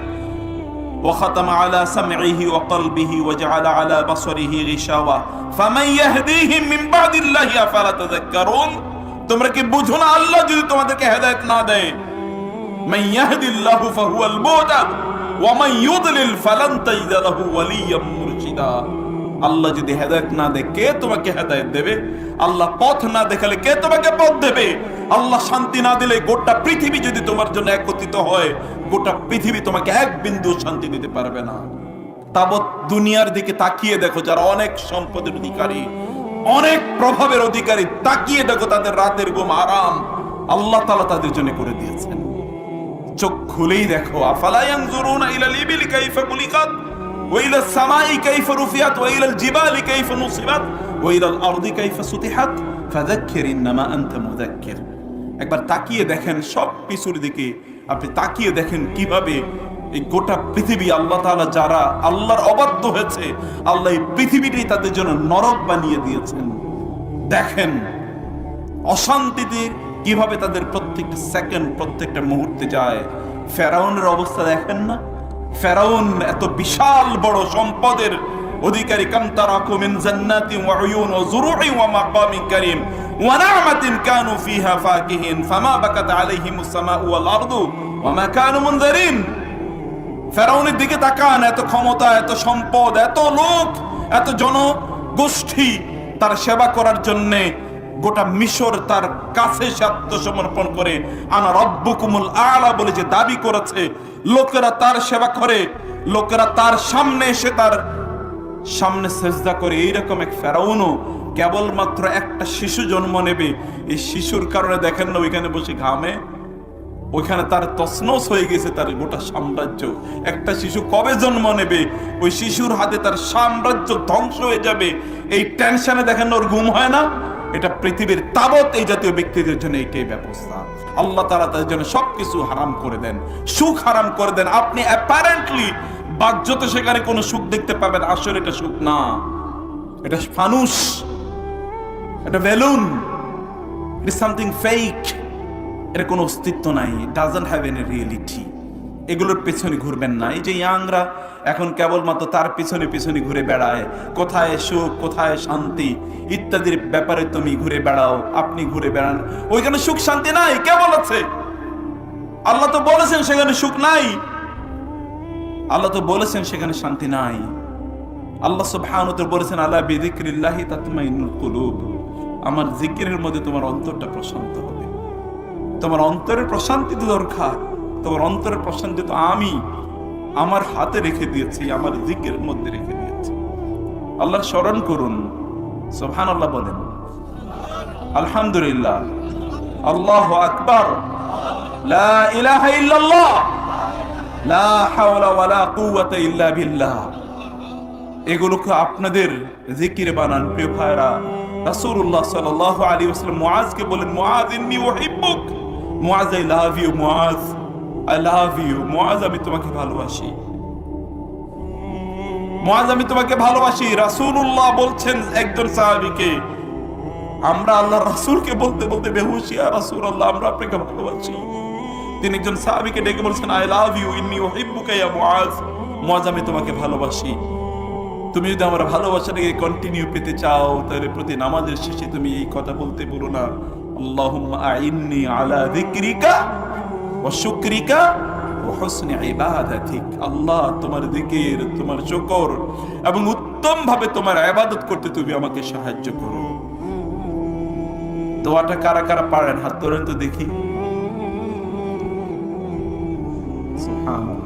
ওয়া খাতামা আলা সামঈহি ওয়া কলবিহি ওয়া জাআলা আলা বাসরিহি গিশাওয়া ফামান ইয়াহদিহিম মিন বাদিল্লাহি আফালা তাযাক্কারুন। তোমরা কি বুঝো না, আল্লাহ যদি তোমাদেরকে হেদায়েত না দেয়, মান ইয়াহদিল্লাহু ফাহুয়াল মুহতাদ ওয়া মান ইউদলিল ফালান তাজিদ লাহু ওয়ালিয়্যাম মুরশিদা। আল্লাহ যদি হেদায়েত না দেয়, কে তোমাকে হেদায়েত দেবে? আল্লাহ পথ না দেখালে কে তোমাকে পথ দেবে? আল্লাহ শান্তি না দিলে গোটা পৃথিবী যদি তোমার জন্য একত্রিত হয়, গোটা পৃথিবী তোমাকে এক বিন্দু শান্তি দিতে পারবে না। তাবৎ দুনিয়ার দিকে তাকিয়ে দেখো, যারা অনেক সম্পদের অধিকারী, অনেক প্রভাবের অধিকারী, তাকিয়ে দেখো তাদের রাতের ঘুম আরাম আল্লাহ তাআলা তাদের জন্য করে দিয়েছেন। চোখ খুলেই দেখো। আফালা ইয়ানজুরুনা ইলাল ইবিলি কাইফা খুলিকাত ওয়া ইলাস সামাই কাইফা রুফিয়াত ওয়া ইলাল জিবালি কাইফা নুসিবাত ওয়া ইলাল আরদি কাইফা সুতিহাত ফাযাক্কির ইন্নামা আনতা মুযাক্কির। একবার তাকিয়ে দেখেন সব কিছুর দিকে, আপনি তাকিয়ে দেখেন কিভাবে এই গোটা পৃথিবী আল্লাহ তাআলা যারা আল্লাহর অবাধ্য হয়েছে, আল্লাহ এই পৃথিবীটাই তাদের জন্য নরক বানিয়ে দিয়েছেন। দেখেন অশান্তিতে কিভাবে তাদের প্রত্যেকটা সেকেন্ড, প্রত্যেকটা মুহূর্তে যায়। ফেরাউনের অবস্থা দেখেন না? ফেরাউন এত বিশাল বড় সম্পদের অধিকারী, কাম তারাকু মিন জান্নাতিন ওয়া উয়ুন ওয়া যুরুইন ওয়া মাকামিন কারীম ওয়া না'মাতিন কানু ফিহা ফাকিহিন ফামা বাকাত আলাইহিমুস সামাউ ওয়াল আরদু ওয়া মা কানু মুনযারিন। ফেরাউনের দিকে তাকান, এত ক্ষমতা, এত সম্পদ, এত লোক, এত জনগোষ্ঠী তার সেবা করার জন্য গোটা মিশর তার কাছে সে আত্মসমর্পণ করে আনা রব্বুকুমুল আলা বলে যে দাবি করেছে, লোকেরা তার সেবা করে, লোকেরা তার সামনে এসে তার সামনে সেজদা করে। এইরকম এক ফেরাউনও কেবলমাত্র একটা শিশু জন্ম নেবে, এই শিশুর কারণে দেখেন না ওইখানে বসে ঘামে, ওইখানে তার তছনছ হয়ে গেছে তার গোটা সাম্রাজ্য। একটা শিশু কবে জন্ম নেবে, ওই শিশুর হাতে তার সাম্রাজ্য ধ্বংস হয়ে যাবে, এই টেনশনে দেখেন ওর ঘুম হয় না। এটা পৃথিবীর তাবৎ এই জাতীয় ব্যক্তিদের জন্য এইটাই ব্যবস্থা। আল্লাহ তাআলা তাদের জন্য সবকিছু হারাম করে দেন, সুখ হারাম করে দেন। আপনি অ্যাপারেন্টলি বাহ্যত সেখানে কোনো সুখ দেখতে পাবেন, আসলে এটা সুখ না, এটা ফানুস, এটা balloon, it is something fake. এর কোনো অস্তিত্ব নাই, ডাজন্ট হ্যাভ এনি রিয়েলিটি। এগুলোর পেছনে ঘুরবেন না। এই যে ইয়াংরা এখন কেবলমাত্র তার পিছনে পিছনে ঘুরে বেড়ায়, কোথায় সুখ কোথায় শান্তি ইত্যাদির ব্যাপারে তুমি ঘুরে বেড়াও, আপনি ঘুরে বেড়ান, ওইখানে সুখ শান্তি নাই। কে বলেছে? আল্লাহ তো বলেছেন সেখানে সুখ নাই, আল্লাহ তো বলেছেন সেখানে শান্তি নাই। আল্লাহ সুবহানাহু ওয়া তাআলা বলেছেন আলা বিযিকরিল্লাহি তাতমাইন্নুল কুলুব, আমার জিকিরের মধ্যে তোমার অন্তরটা প্রশান্ত হবে। তোমার অন্তরের প্রশান্তি তো দরকার, তোমার অন্তরের প্রশান্তি তো আমি আমার হাতে রেখে দিয়েছি, আমার জিকিরের মধ্যে রেখে দিয়েছি। আল্লাহর স্মরণ করুন, সুবহানাল্লাহ বলেন, আলহামদুলিল্লাহ, আল্লাহু আকবার, লা ইলাহা ইল্লাল্লাহ, লা হাওলা ওয়ালা কুওয়াতা ইল্লা বিল্লাহ। এগুলোকে আপনাদের জিকির বানান প্রিয় ভাইরা। রাসূলুল্লাহ সাল্লাল্লাহু আলাইহি ওয়াসাল্লাম মুআজকে বলেন, মুআজ ইন্নী উহিব্বুক, Muaz I love you, Muaz I love you, Muaz আমি তোমাকে ভালোবাসি, মুআজ আমি তোমাকে ভালোবাসি। রাসূলুল্লাহ বলছেন একজন সাহাবীকে, আমরা আল্লাহর রাসূলকে বলতে বলতে বেহুশ, ইয়া রাসূলুল্লাহ আমরা আপনাকে ভালোবাসি। তিনি একজন সাহাবীকে ডেকে বলছেন, আই লাভ ইউ ইন্নী উহিব্বুকা ইয়া মুআজ, মুআজ আমি তোমাকে ভালোবাসি। তুমি যদি আমার ভালোবাসাটাকে কন্টিনিউ পেতে চাও, তাহলে প্রতি নামাজের শেষে তুমি এই কথা বলতে বলো না, আল্লাহুম্মা আইন্নি আলা যিকরিকা ওয়া শুকরিকা ওয়া হুসনি ইবাদাতিক। আল্লাহ তোমার জিকির, তোমার শুকর এবং উত্তম ভাবে তোমার ইবাদত করতে তুমি আমাকে সাহায্য করো। দোয়াটা কারা কারা পারেন হাত তোলেন তো দেখি। সুবহানাল্লাহ।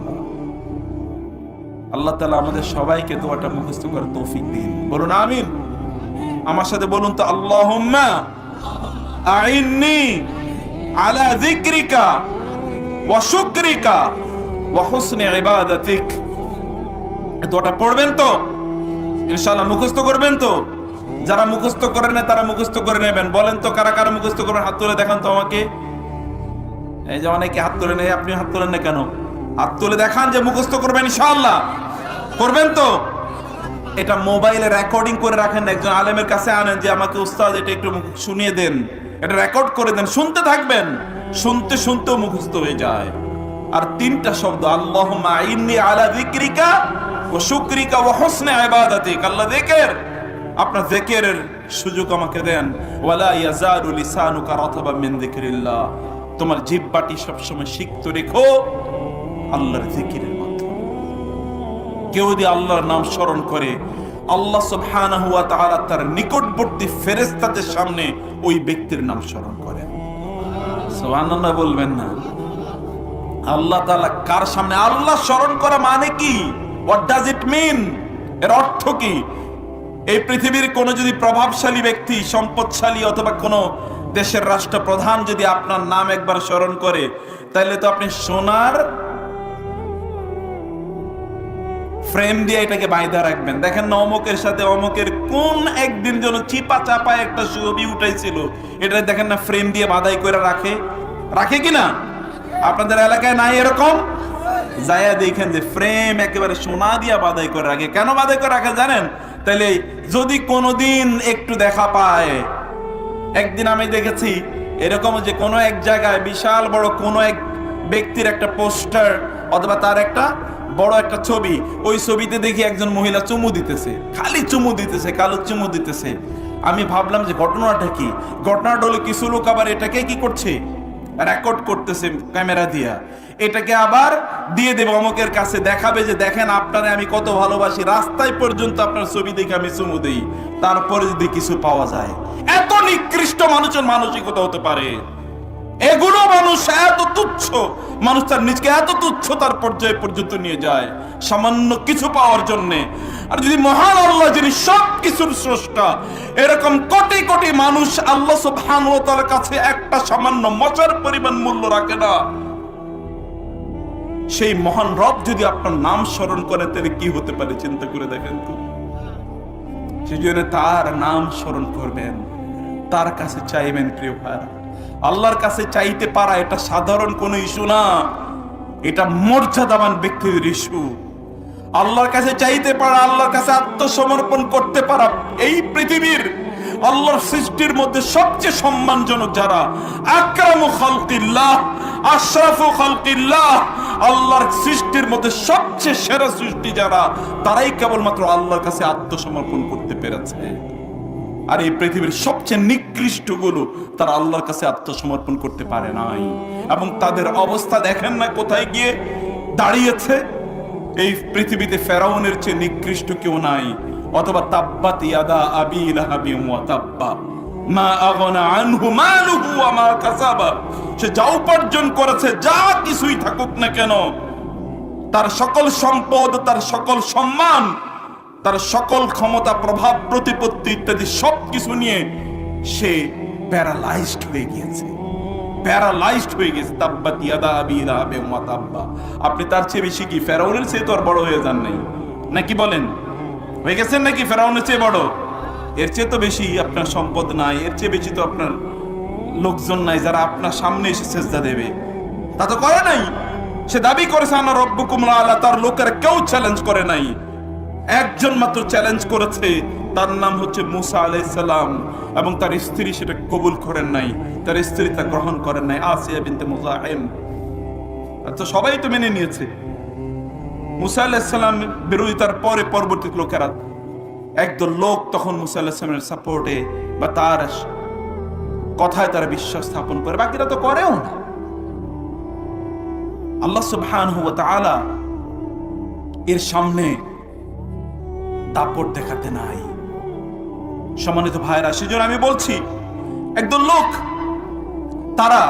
আল্লাহ তাআলা আমাদের সবাইকে দোয়াটা মুখস্থ করার তৌফিক দিন, বলুন আমিন। আমার সাথে বলুন তো, আল্লাহুম্মা আইন্নি আলা যিকরিকা ওয়া শুকরিকা ওয়া হুসনি ইবাদাতিক। দোয়াটা পড়বেন তো ইনশাআল্লাহ, মুখস্থ করবেন তো। যারা মুখস্থ করেন না তারা মুখস্থ করে নেবেন। বলেন তো কারা কারা মুখস্থ করবেন, হাত তুলে দেখান তো আমাকে। এই যে অনেকে হাত তুলে নেই, আপনি হাত তুলেন না কেন? হাত তুলে দেখান যে মুখস্থ করবেন ইনশাআল্লাহ। করবেন তো? এটা মোবাইলে রেকর্ডিং করে রাখেন, একজন আলেমের কাছে আনেন যে আমাকে উস্তাদ এটা একটু শুনিয়ে দেন, এটা রেকর্ড করে দেন, শুনতে থাকবেন, শুনতে শুনতেও মুখস্থ হয়ে যায়। আর তিনটা শব্দ, আল্লাহুম্মা আইন্নি আলা যিকরিকা ওয়া শুকরিকা ওয়া হুসনি ইবাদাতিক। আল্লাহ জিকির, আপনার জিকিরের সুযোগ আমাকে দেন। ওয়ালা ইয়াজালু লিসানুকা রাতাবাম মিন যিকরিল্লাহ, তোমার জিহ্বাটি সবসময় সিক্ত রেখো আল্লাহর জিকিরের মাধ্যমে। কেউ যদি আল্লাহর নাম স্মরণ করে, আল্লাহ সুবহানাহু ওয়া তাআলা তার নিকটবর্তী ফেরেশতাদের সামনে ওই ব্যক্তির নাম স্মরণ করেন। সুবহানাল্লাহ বলবেন না? আল্লাহ তাআলা কার সামনে? আল্লাহ স্মরণ করা মানে কি? হোয়াট ডাজ ইট মিন? এর অর্থ কি? এই পৃথিবীর কোন যদি প্রভাবশালী ব্যক্তি, সম্পদশালী অথবা কোন দেশের রাষ্ট্রপ্রধান যদি আপনার নাম একবার স্মরণ করে, তাহলে তো আপনি সোনার ফ্রেম দিয়ে এটাকে বাইধা রাখবেন। দেখেন না, অমুকের সাথে অমুকের কোন একদিন যেন চিপা চাপায় একটা ছবি উঠাইছিল, এটা দেখেন না ফ্রেম দিয়ে বাঁধাই করে রাখে, রাখে কিনা? আপনাদের এলাকায় নাই এরকম? যায়া দেখেন যে ফ্রেম একেবারে সোনা দিয়া বাঁধাই করে রাখে। কেন বাঁধাই করে রাখে জানেন? তাহলে যদি কোনোদিন একটু দেখা পায়। একদিন আমি দেখেছি এরকম যে কোনো এক জায়গায় বিশাল বড় কোনো এক ব্যক্তির একটা পোস্টার অথবা তার একটা বড় একটা ছবি, ওই ছবিতে দেখি একজন মহিলা চুমু দিতেছে, খালি চুমু দিতেছে, কালো চুমু দিতেছে। আমি ভাবলাম যে ঘটনাটা কি? ঘটনাটা হলো কিছু লোক আবার এটাকে কি করছে, রেকর্ড করতেছে ক্যামেরা দিয়া, এটাকে আবার দিয়ে দেবে অমুকের কাছে, দেখাবে যে দেখেন আপনারে আমি কত ভালোবাসি, রাস্তায় পর্যন্ত আপনার ছবি দেখে আমি চুমু দেই, তারপরে যদি কিছু পাওয়া যায়। এত নিকৃষ্ট মানুষের মানসিকতা হতে পারে? এগুলো মানুষ এত তুচ্ছ, মানুষ তার নিজকে এত তুচ্ছতার পর্যায়ে পর্যন্ত নিয়ে যায় সামান্য কিছু পাওয়ার জন্য। আর যদি মহান আল্লাহ, যিনি সব কিছুর স্রষ্টা, এরকম কোটি কোটি মানুষ আল্লাহ সুবহানাহু ওয়া তাআলার কাছে একটা সামান্য মশার পরিমাণ মূল্য রাখে না, সেই মহান রব যদি আপনার নাম স্মরণ করে, তাহলে কি হতে পারে চিন্তা করে দেখেন তো। সেই জন্য তার নাম স্মরণ করবেন, তার কাছে চাইবেন। প্রিয় ভাইরা, আল্লাহর কাছে চাইতে পারা এটা সাধারণ কোনো ইস্যু না, এটা মর্যাদাবান ব্যক্তির ইস্যু। আল্লাহর কাছে চাইতে পারা, আল্লাহর কাছে আত্মসমর্পণ করতে পারা, এই পৃথিবীর আল্লাহর সৃষ্টির মধ্যে সবচেয়ে সম্মানজনক যারা, আকরামু খালকিল্লাহ, আশরাফু খালকিল্লাহ, আল্লাহর সৃষ্টির মধ্যে সবচেয়ে সেরা সৃষ্টি যারা, তারাই কেবলমাত্র আল্লাহর কাছে আত্মসমর্পণ করতে পেরেছে। আর এই পৃথিবীর সবচেয়ে নিকৃষ্ট গুলো তারা আল্লাহর কাছে আত্মসমর্পণ করতে পারে নাই, এবং তাদের অবস্থা দেখেন না কোথায় গিয়ে দাঁড়িয়েছে। এই পৃথিবীতে ফেরাউনের চেয়ে নিকৃষ্ট কেউ নাই। অথবা তাব্বাত ইয়াদা আবি লাহাবিন ওয়া তাব্বা মা আগনা আনহু মালুহু ওয়া মা কাসাবা, সে যা উপার্জন করেছে, যা কিছুই থাকুক না কেন, তার সকল সম্পদ, তার সকল সম্মান, তার সকল ক্ষমতা, প্রভাব, প্রতিপত্তি ইত্যাদি সবকিছু নিয়ে সে প্যারালাইজড হয়ে গিয়েছে, প্যারালাইজড হয়ে গেছে। তাব্বাত ইয়াদা আবি লাহাবিন ওয়া তাব্বা। আপনি তার চেয়ে বেশি কি ফেরাউনের চেয়ে তো আর বড় হয়ে যান নাই নাকি? বলেন, হয়ে গেছেন নাকি ফেরাউনের চেয়ে বড়? এর চেয়ে তো বেশি আপনার সম্পদ নাই, এর চেয়ে বেশি তো আপনার লোকজন নাই যারা আপনার সামনে এসে সেজদা দেবে। তা তো করে নাই। সে দাবি করেছে আনা রব্বুকুম আলা, তার লোকেরা কেউ চ্যালেঞ্জ করে নাই, একজন মাত্র চ্যালেঞ্জ করেছে, তার নাম হচ্ছে মুসা আলাইহিস সালাম, এবং তার স্ত্রী সেটা কবুল করেন নাই, তার স্ত্রী তা গ্রহণ করেন নাই, আসিয়া বিনতে মুজাহিম। আচ্ছা, সবাই তো মেনে নিয়েছে। মুসা আলাইহিস সালাম বিরোধিতার পরে পরবর্তী লোকেরা, একদল লোক তখন মুসা আলাইহিস সালামের সাপোর্টে বা তার কথায় তারা বিশ্বাস স্থাপন করে, বাকিরা তো করেও না। আল্লাহ সুবহানাহু ওয়া তাআলা এর সামনে দাপট দেখাতে নাই। সম্মানিত ভাইরা, সেজন্য আমি বলছি, একদল লোক তারা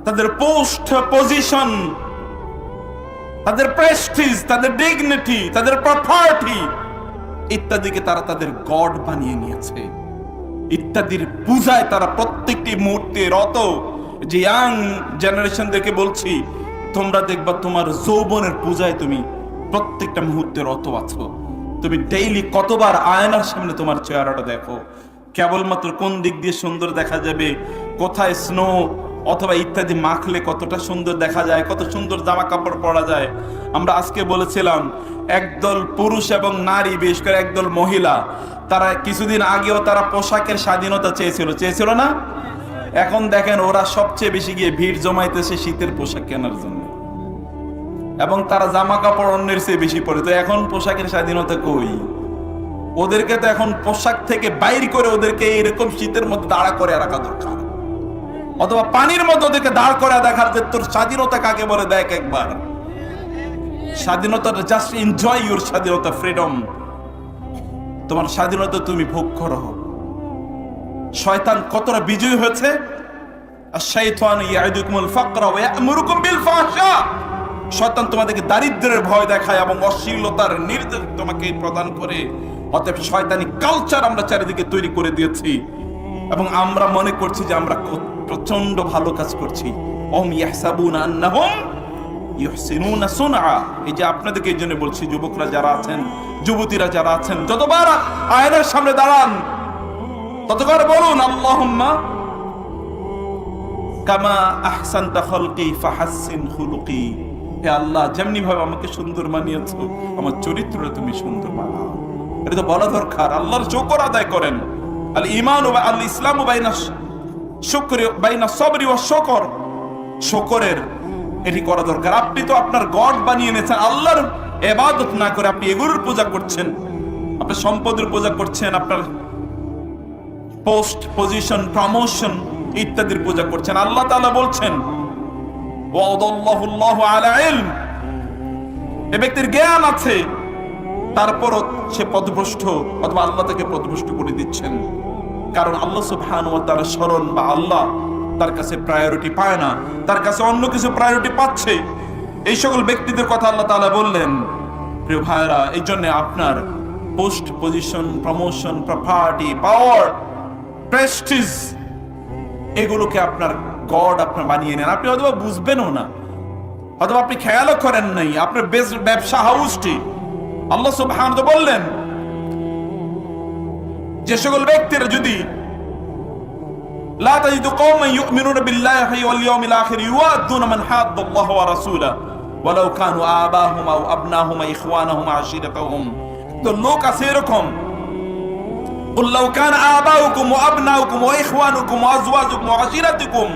তাদের পোস্ট, পজিশন, তাদের প্রেস্টিজ, তাদের ডিগনিটি, তাদের প্রপার্টি ইত্যাদিকে তারা তাদের গড বানিয়ে নিয়েছে। ইত্যাদির পূজায় তারা প্রত্যেকটি মুহূর্তে রত। যে ইয়াং জেনারেশনদেরকে বলছি, তোমরা দেখবা তোমার যৌবনের পূজায় তুমি প্রত্যেকটা মুহূর্তে রত আছো। তুমি ডেইলি কতবার আয়নার সামনে তোমার চেহারাটা দেখো, কেবলমাত্র কোন দিক দিয়ে সুন্দর দেখা যাবে, কোথায় স্নো অথবা ইত্যাদি মাখলে কতটা সুন্দর দেখা যায়, কত সুন্দর জামা কাপড় পরা যায়। আমরা আজকে বলেছিলাম, একদল পুরুষ এবং নারী, বিশেষ করে একদল মহিলা, তারা কিছুদিন আগেও তারা পোশাকের স্বাধীনতা চেয়েছিল না? এখন দেখেন ওরা সবচেয়ে বেশি গিয়ে ভিড় জমাইতেছে শীতের পোশাক কেনার জন্য, এবং তারা জামা কাপড় অন্যের চেয়ে বেশি পরে। তো এখন পোশাকের স্বাধীনতা কই? ওদেরকে তো এখন পোশাক থেকে বাইর করে ওদেরকে এরকম শীতের মধ্যে দাঁড়া করে রাখা দরকার, অথবা পানির মধ্যে ওদেরকে দাঁড় করে দেখার যে তোর স্বাধীনতা কাকে বলে দেখ একবার। স্বাধীনতাটা জাস্ট এনজয় ইউর স্বাধীনতা, ফ্রিডম। তোমার স্বাধীনতা তুমি ভোগ করো। শয়তান কতটা বিজয়ী হয়েছে। আশ-শাইতানু ইয়াইদুকুমুল ফাকরা ওয়া ইয়া'মুরুকুম বিল ফাহশা। শয়তান তোমাদেরকে দারিদ্র্যের ভয় দেখায় এবং অশ্লীলতার নির্দেশ তোমাকে প্রদান করে। অতএব শয়তানি কালচার আমরা চারিদিকে তৈরি করে দিয়েছি, এবং আমরা মনে করছি যে আমরা প্রচন্ড ভালো কাজ করছি। ওম ইয়াহসাবুনা আন্নাহুম ইউহসিনুনা সুনআ। এই যে আপনাদেরকে এই জন্য বলছি, যুবকরা যারা আছেন, যুবতীরা যারা আছেন, যতবার আয়নার সামনে দাঁড়ান ততবার বলুন, আল্লাহুম্মা কামা আহসানতা খালকি ফাহাসসিন খুলুকি। হে আল্লাহ, যেমনি ভাবে আমাকে সুন্দর বানিয়েছো, আমার চরিত্রটা তুমি সুন্দর বানাও। এটা তো বলা দরকার। আল্লাহর শুকর আদায় করেন। আল ঈমান ওয়া আল ইসলাম বাইনা শুকরি বাইনা সবরি ওয়া শুকর। শুকরের এটি করা দরকার। আপনি তো আপনার গড বানিয়ে নিয়েছেন, আল্লাহর ইবাদত না করে আপনি এগুলোর পূজা করছেন, আপনি সম্পদের পূজা করছেন, আপনার পোস্ট, পজিশন, প্রমোশন ইত্যাদির পূজা করছেন। আল্লাহ তাআলা বলছেন ওয়াদাল্লাহুল্লাহু আলা ইলম, এ ব্যক্তির জ্ঞান আছে, তারপরও সে পথভ্রষ্ট অথবা আল্লাহ তাকে পথভ্রষ্ট করে দিচ্ছেন। কারণ আল্লাহ সুবহানাহু ওয়া তাআলা স্মরণ বা আল্লাহ তার কাছে প্রায়োরিটি পায় না, তার কাছে অন্য কিছু প্রায়োরিটি পাচ্ছে। এই সকল ব্যক্তিদের কথা আল্লাহ তাআলা বললেন। প্রিয় ভাইরা, এই জন্য আপনার পোস্ট, পজিশন, প্রমোশন, প্রপার্টি, পাওয়ার, প্রেস্টিজ, এগুলোকে আপনার গড আপনার বানিয়ে নেন। আপনি অথবা বুঝবেনও না, অথবা আপনি খেয়ালও করেন নাই আপনার ব্যবসা হাউসটি। আল্লাহ সুবহানাহু ওয়া তাআলা বললেন যে সকল ব্যক্তিরা যদি লা তাজিদু কওমান ইউমিনুনা বিল্লাহি ওয়াল ইয়াউমিল আখির ইউআদুনা মান হাদ্দাল্লাহু ওয়া রাসূলাহু ওয়ালাউ কানু আবাহুম আও আবনাহুম আও ইখওয়ানাহুম আও আশিরাতাহুম। তো লোক আছে এরকম, قل لو كان آباؤكم وأبناؤكم وإخوانكم وأزواجكم وعشيرتكم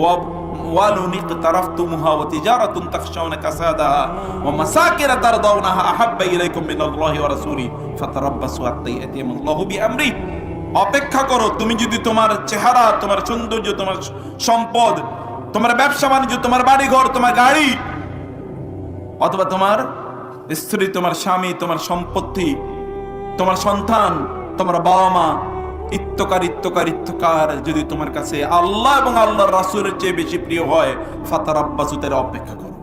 وأموال اقترفتموها وتجارة تخشون كسادها ومساكن ترضونها أحب إليكم من الله ورسوله فتربصوا حتى يأتي الله بأمره। অপেক্ষা করো, তুমি যদি তোমার চেহারা, তোমার সৌন্দর্য, তোমার সম্পদ, তোমার ব্যবসা বাণিজ্য, তোমার বাড়িঘর, তোমার গাড়ি, অথবা তোমার স্ত্রী, তোমার স্বামী, তোমার সম্পত্তি, তোমার সন্তান, তোমার বাবা মা, ইত্তকার যদি তোমার কাছে আল্লাহ এবং আল্লাহর রাসূলের চেয়ে বেশি প্রিয় হয়, ফাতারাব্বাসু, তারা অপেক্ষা করো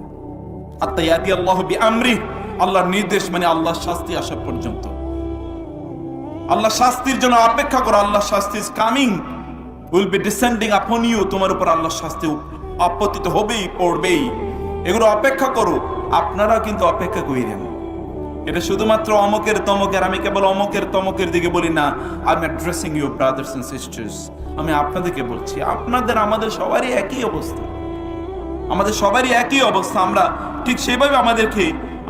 হাত্তা ইয়াতি আল্লাহু বিআমরিহি, আল্লাহর নির্দেশ মানে আল্লাহর শাস্তি আসা পর্যন্ত। আল্লাহ শাস্তির জন্য অপেক্ষা করো। আল্লাহ শাস্তি is coming, will be descending upon you, তোমার উপর আল্লাহ শাস্তি আপতিত হবেই, পড়বেই। এগুলো অপেক্ষা করো। আপনারা কিন্তু অপেক্ষা করেন। এটা শুধুমাত্র অমকের তমকের, আমি কেবল অমকের তমকের দিকে বলি না। I am addressing you brothers and sisters, আমি আপনাদেরকে বলছি, আপনাদের আমাদের সবারই একই অবস্থা, আমাদের সবারই একই অবস্থা। আমরা ঠিক সেভাবে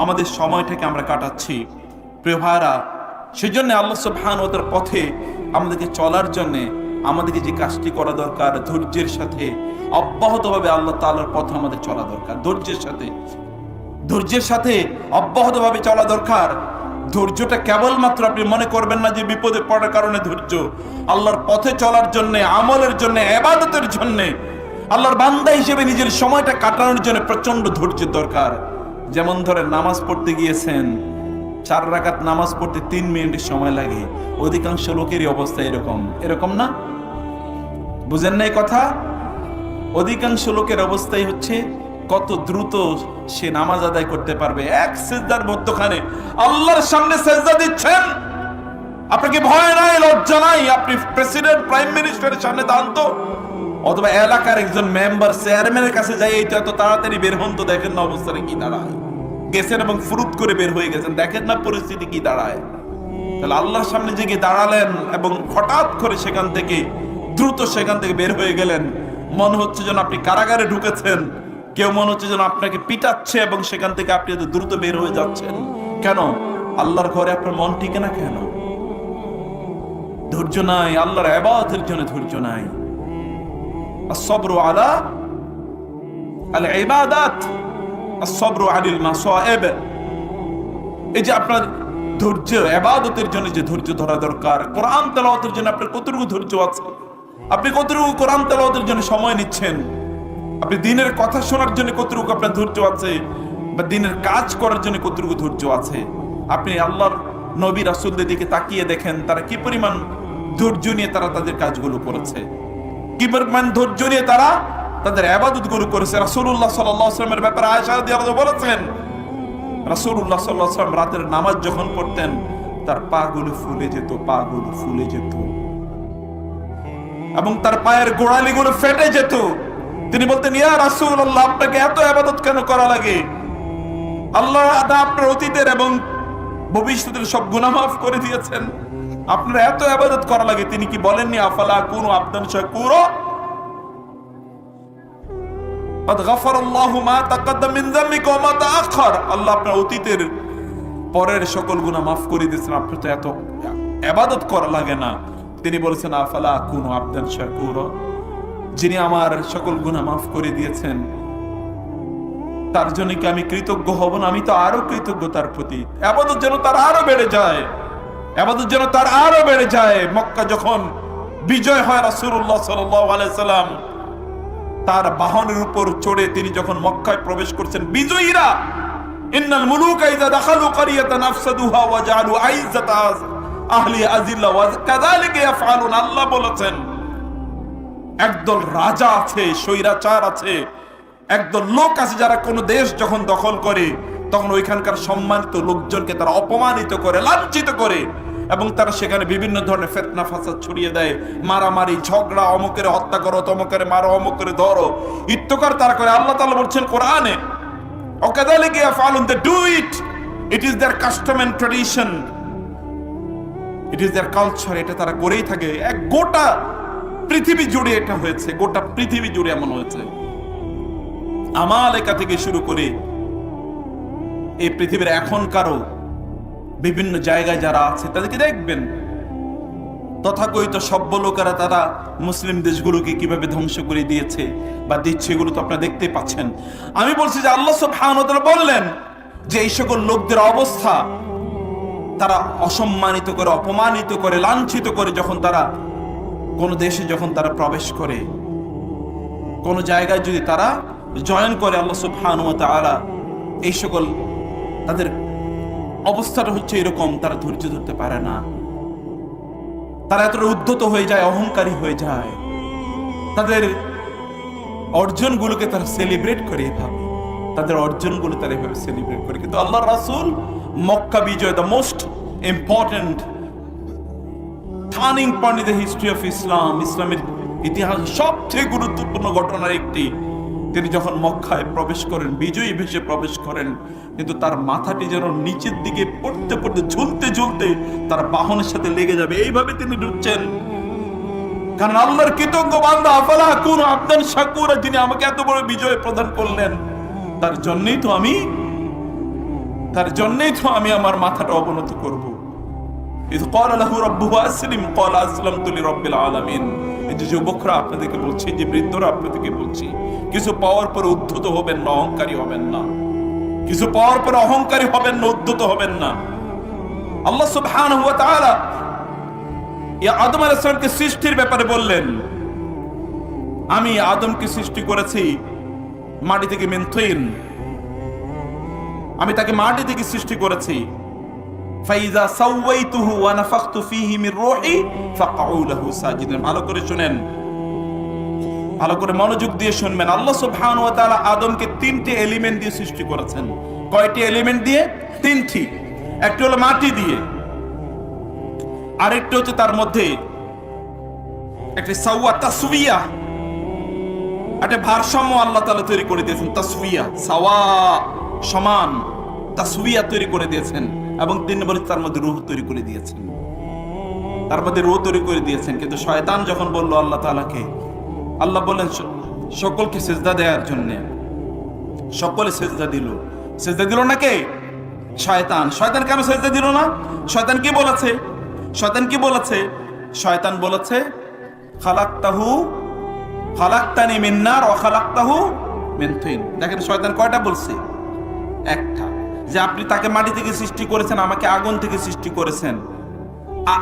আমাদের সময়টাকে আমরা কাটাচ্ছি। প্রিয় ভাইরা, সেজন্য আল্লাহ সুবহানাহু ওয়া তাআলার পথে আমাদেরকে চলার জন্য আমাদেরকে যে কাজটি করা দরকার, ধৈর্যের সাথে অব্যাহতভাবে আল্লাহ তাআলার পথে আমাদের চলা দরকার। ধৈর্যের সাথে অব্যাহতভাবে চলা দরকার। ধৈর্যটা কেবলমাত্র আপনি মনে করবেন না যে বিপদে পড়ার কারণে ধৈর্য। আল্লাহর পথে চলার জন্য, আমলের জন্য, ইবাদতের জন্য, আল্লাহর বান্দা হিসেবে নিজের সময়টা কাটানোর জন্য প্রচন্ড ধৈর্যের দরকার। যেমন ধরে নামাজ পড়তে গিয়েছেন, 4 রাকাত নামাজ পড়তে 3 মিনিট সময় লাগে। অধিকাংশ লোকেরই অবস্থা এরকম না? বুঝেন না এই কথা? অধিকাংশ লোকের অবস্থাই হচ্ছে কত দ্রুত সে নামাজ আদায় করতে পারবে। এক সিজদার মধ্যখানে আল্লাহর সামনে সিজদা দিচ্ছেন, আপনাকে ভয় নাই, লজ্জা নাই? আপনি প্রেসিডেন্ট, প্রাইম মিনিস্টারের সামনে দাঁড়ান তো, অথবা এলাকার একজন মেম্বার, চেয়ারম্যানের কাছে যাই, এই তো এত তাড়াতাড়ি বের হন তো, দেখেন না অবস্থাটা কি দাঁড়ায়। গেছেন এবং ফুরুত করে বের হয়ে গেছেন, দেখেন না পরিস্থিতি কি দাঁড়ায়। তাহলে আল্লাহর সামনে যে গিয়ে দাঁড়ালেন এবং হঠাৎ করে সেখান থেকে বের হয়ে গেলেন, মনে হচ্ছে যেন আপনি কারাগারে ঢুকেছেন। কেউ মনে হচ্ছে যেন আপনাকে পিটাচ্ছে এবং সেখান থেকে আপনি এত দ্রুত বের হয়ে যাচ্ছেন। কেন? আল্লাহর ঘরে আপনার মন টিকে না কেন? ধৈর্য নাই, আল্লাহর ইবাদতের জন্য ধৈর্য নাই। আস-সাবরু আলা আল-ইবাদাত, আস-সাবরু আনিল মাসায়েব। এই যে আপনার ধৈর্য, ইবাদতের জন্য যে ধৈর্য ধরা দরকার, কোরআন তেলাওয়াতের জন্য আপনার কতটুকু ধৈর্য আছে? আপনি কতটুকু কোরআন তেলাওয়াতের জন্য সময় নিচ্ছেন? আপনি দিনের কথা শোনার জন্য কতটুকু আপনার ধৈর্য আছে? বা দিনের কাজ করার জন্য কতটুকু ধৈর্য আছে? আপনি আল্লাহর নবী রাসূলদের দিকে তাকিয়ে দেখেন, তারা কি পরিমাণ ধৈর্য নিয়ে তারা তাদের কাজগুলো করেছে, কি পরিমাণ ধৈর্য নিয়ে তারা তাদের ইবাদতগুলো করেছে। রাসূলুল্লাহ সাল্লাল্লাহু আলাইহি ওয়াসাল্লামের ব্যাপারে আয়েশা রাদিয়াল্লাহু আনহা বলেছেন, রাসূলুল্লাহ সাল্লাল্লাহু আলাইহি ওয়াসাল্লাম রাতের নামাজ যখন পড়তেন, তার পাগুলো ফুলে যেত এবং তার পায়ের গোড়ালিগুলো ফেটে যেত। তিনি বলতেন, ইয়া রাসূলুল্লাহ, আপনাকে এত ইবাদত কেন করা লাগে? আল্লাহ আপনার অতীতের এবং ভবিষ্যতের সব গুনাহ মাফ করে দিয়েছেন, আপনার এত ইবাদত করা লাগে? তিনি কি বলেননি, আফালা কুনু আবদান শাকুরা, قد غفر الله ما تقدم من ذنبك وما تأخر। আল্লাহ আপনার অতীতের পরের সকল গুনাহ মাফ করে দিয়েছেন, আপনার তো এত ইবাদত করা লাগে না। তিনি বলেছেন, আফালা কুনু আবদান শাকুরা, যিনি আমার সকল গুনাহ মাফ করে দিয়েছেন তার জন্য কি আমি কৃতজ্ঞ হব না? আমি তো আরো কৃতজ্ঞ তার প্রতি। ইবাদত যেন তার আরো বেড়ে যায়, মক্কা যখন বিজয় হয় রাসূলুল্লাহ সাল্লাল্লাহু আলাইহি সাল্লাম তার বাহনের উপর চড়ে তিনি যখন মক্কায় প্রবেশ করছেন, বিজয়ীরা ইন্নাল মুলুকা ইযা দাখালু ক্বরিয়াতান আফসাদুহা ওয়া জাআলু আইজ্জাতা আহলি আযিল্লা ওয়া কাযালিকা ইয়াফআলুন। আল্লাহ বলেছেন একদল রাজা আছে, স্বৈরাচার আছে, একদল লোক আছে যারা কোন দেশ যখন দখল করে তখন ওইখানকার সম্মানিত লোকজনকে তারা অপমানিত করে, লাঞ্ছিত করে, এবং তারা সেখানে বিভিন্ন ধরনের ফিতনা ফাসাদ ছড়িয়ে দেয়, মারামারি ঝগড়া, অমুকের হত্যা করো, তমুকের মারো, অমুকের ধরো, ইত্তকার তারা করে। আল্লাহ তাআলা বলছেন কোরআনে, ওয়াকাযালিকা ইয়াফআলুন, they do it, it is their custom and tradition, it is their culture, এটা তারা করেই থাকে। এক গোটা পৃথিবী জুড়ে এটা হয়েছে, গোটা পৃথিবী জুড়ে এমন হয়েছে। আমালেকা থেকে শুরু করে এই পৃথিবীর এখনকারও বিভিন্ন জায়গায় যারা আছে তাদেরকে দেখবেন, তথাকথিত সভ্য লোকেরা তারা মুসলিম দেশগুলোকে কিভাবে ধ্বংস করে দিয়েছে বা দিচ্ছে, এগুলো তো আপনারা দেখতে পাচ্ছেন। আমি বলছি যে আল্লাহ সুবহানাহু ওয়া তাআলা বললেন যে এই সকল লোকদের অবস্থা, তারা অসম্মানিত করে, অপমানিত করে, লাঞ্ছিত করে যখন তারা কোন দেশে যখন তারা প্রবেশ করে, কোন জায়গায় যদি তারা জয়েন করে, আল্লাহ সুবহানাহু ওয়া তাআলা এই সকল তাদের অবস্থাটা হচ্ছে এরকম, তারা ধৈর্য ধরতে পারে না, তারা এতটা উদ্ধত হয়ে যায়, অহংকারী হয়ে যায়, তাদের অর্জনগুলোকে তারা সেলিব্রেট করে এভাবে, তাদের অর্জনগুলো তারা এভাবে সেলিব্রেট করে। কিন্তু আল্লাহর রাসূল মক্কা বিজয়, the most important turning point in the history of Islam, ইসলামের ইতিহাসে সবচেয়ে গুরুত্বপূর্ণ ঘটনার একটি, তিনি যখন মক্কায় প্রবেশ করেন, বিজয়ী ভেসে প্রবেশ করেন, কিন্তু তার মাথাটি যেন নিচের দিকে পড়তে পড়তে, ঝুলতে ঝুলতে তার বাহনের সাথে লেগে যাবে, এইভাবে তিনি ঢুকছেন। কারণ আল্লাহর কৃতজ্ঞ বান্দা, আফালা আকুনু আবদান শাকুরা, যিনি আমাকে এত বড় বিজয় প্রদান করলেন, তার জন্যই তো আমি আমার মাথাটা অবনত করব। ইয ক্বালা লাহু রাব্বুহু আসলিম ক্বালা আসলামতু লিরাব্বিল আলামিন। এই যে যুবকরা আপনাদেরকে বলছি, যে বৃদ্ধরা আপনাদেরকে বলছি, কিছু পাওয়ার পরে উদ্ধত হবেন না, অহংকারী হবেন না, কিছু পাওয়ার পরে অহংকারী হবেন না, উদ্ধত হবেন না। আল্লাহ সুবহানাহু ওয়া তাআলা আদম আলাইহিস সালামকে সৃষ্টির ব্যাপারে বললেন, আমি আদমকে সৃষ্টি করেছি মাটি থেকে, মিন তিন, আমি তাকে মাটি থেকে সৃষ্টি করেছি। ফাইজা সাওয়াইতুহু ওয়া নাফাখতু ফীহি মির রূহি ফাকউ লাহু সাজিদিন। ভালো করে শুনেন, ভালো করে মনোযোগ দিয়ে শুনবেন। আল্লাহ সুবহানাহু ওয়া তাআলা আদমকে তিনটি এলিমেন্ট দিয়ে সৃষ্টি করেছেন। কয়টি এলিমেন্ট দিয়ে? তিনটি। একটা হলো মাটি দিয়ে, আরেকটা হচ্ছে তার মধ্যে একটা সাওয়া, তাসবিয়া, একটা ভারসাম্য আল্লাহ তাআলা তৈরি করে দিয়েছেন। তাসবিয়া, সাওয়া, সমান, তাসবিয়া তৈরি করে দিয়েছেন। এবং 3 নম্বরে তার মধ্যে রূহ তৈরি করে দিয়েছেন, তার মধ্যে রূহ তৈরি করে দিয়েছেন। কিন্তু শয়তান যখন বলল আল্লাহ তাআলাকে, আল্লাহ বললেন সকলকে সিজদা দেওয়ার জন্য, সকলে সিজদা দিল। সিজদা দিল না কে? শয়তান। শয়তান কেন সিজদা দিল না? শয়তান কি বলেছে? শয়তান বলেছে খালাকতানি মিন নার ওয়া খালাকতাহু মিন তিন। দেখেন শয়তান কয়টা বলছে? একটা, যে আপনি তাকে মাটি থেকে সৃষ্টি করেছেন, আমাকে আগুন থেকে সৃষ্টি করেছেন।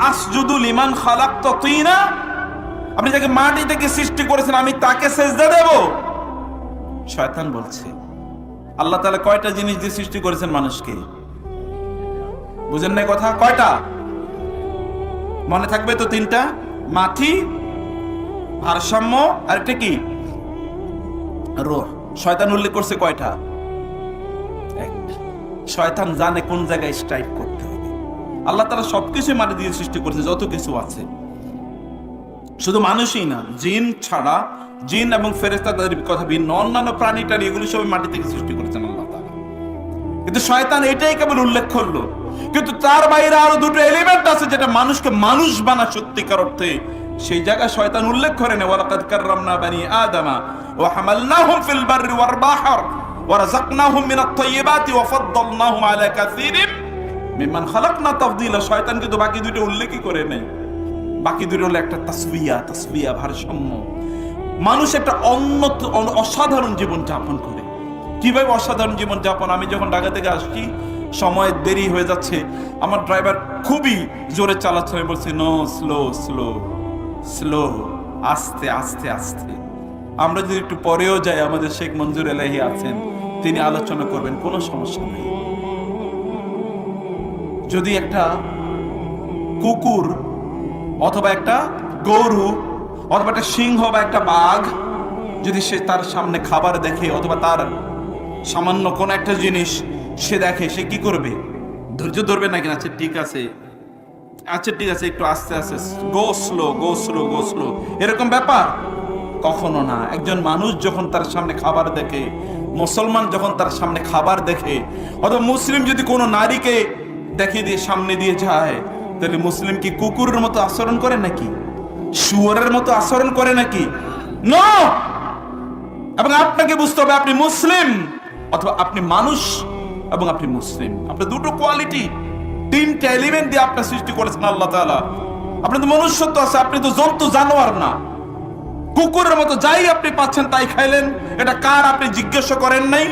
আসজুদু লিমান খালাকতা তিনা, আপনি যাকে মাটি থেকে সৃষ্টি করেছেন আমি তাকে সিজদা দেব? শয়তান বলছে। আল্লাহ তাআলা কয়টা জিনিস দিয়ে সৃষ্টি করেছেন মানুষকে? বুঝেন না কথা? কয়টা মনে থাকবে তো? 3টা। মাটি, ভারসাম্য, আর একটা কি? রূহ। শয়তান উল্লেখ করছে কয়টা? একটা। শয়তান জানে কোন জায়গায় স্ট্রাইক করতে হবে। আল্লাহ তাআলা সবকিছু মাটি দিয়ে সৃষ্টি করেছে, যত কিছু আছে। শুধু মানুষই না, জিন ছাড়া, জিন এবং ফেরেশতা তাদের কথা ভিন্ন, অন্যান্য প্রাণী টাণী এগুলো সব মাটি থেকে সৃষ্টি করেছেন আল্লাহ তাআলা। কিন্তু শয়তান এটাই কেবল উল্লেখ করলো, কিন্তু তার বাইরে আরো 2টো এলিমেন্ট আছে যেটা মানুষকে মানুষ বানা সত্যিকার অর্থে। সেই জায়গায় শয়তান উল্লেখ করে না, ওয়ালাকাদ কাররামনা বানি আদামা ওয়া হামালনাহুম ফিল বাররি ওয়াল বাহর ওয়া রাযাকনাহুম মিনাত তাইয়্যিবাতি ওয়া ফাদ্দালনাহুম আলা কাসীরিম মিম্মান খালাকনা তাফদীলা। শয়তান কিন্তু বাকি 2টো উল্লেখই করে নাই। বাকি 2টো হলো একটা তাসবিয়া, ভারসাম্য। মানুষ একটা অসাধারণ জীবন যাপন করে। কিভাবে অসাধারণ জীবন যাপন? আমি যখন ঢাকা থেকে আসছি, সময় দেরি হয়ে যাচ্ছে, আমার ড্রাইভার খুবই জোরে চালাচ্ছে, আমি বলছি নো, স্লো, স্লো, আস্তে আস্তে আস্তে। আমরা যদি একটু পরেও যাই, আমাদের শেখ মঞ্জুর এলাহি আছেন, তিনি আলোচনা করবেন, কোনো সমস্যা নেই। যদি একটা কুকুর অথবা একটা গরু অথবা একটা সিংহ বা একটা বাঘ যদি সে তার সামনে খাবার দেখে অথবা তার সামান্য কোন একটা জিনিস সে দেখে, সে কি করবে? ধৈর্য ধরবে নাকি? আচ্ছা ঠিক আছে, আচ্ছা ঠিক আছে, একটু আস্তে আস্তে, গো স্লো, গো স্লো, গো স্লো, এরকম ব্যাপার কখনো না। একজন মানুষ যখন তার সামনে খাবার দেখে, মুসলমান যখন তার সামনে খাবার দেখে, অথবা মুসলিম যদি কোনো নারীকে দেখিয়ে দিয়ে সামনে দিয়ে যায়, তাহলে মুসলিম কি কুকুরের মতো আচরণ করে নাকি? শুয়োরের মতো আচরণ করে নাকি? নো। এবং আপনাকে বুঝতে হবে আপনি মুসলিম অথবা আপনি মানুষ, এবং আপনি মুসলিম, আপনি দুটো কোয়ালিটি, তিনটা এলিমেন্ট দিয়ে আপনার সৃষ্টি করেছেন আল্লাহ তাআলা। আপনি তো মনুষ্যত্ব আছে, আপনি তো জন্তু জানোয়ার না। কুকুরের মতো যাই আপনি পাচ্ছেন তাই খাইলেন, এটা কার আপনি জিজ্ঞাসা করেন নাই?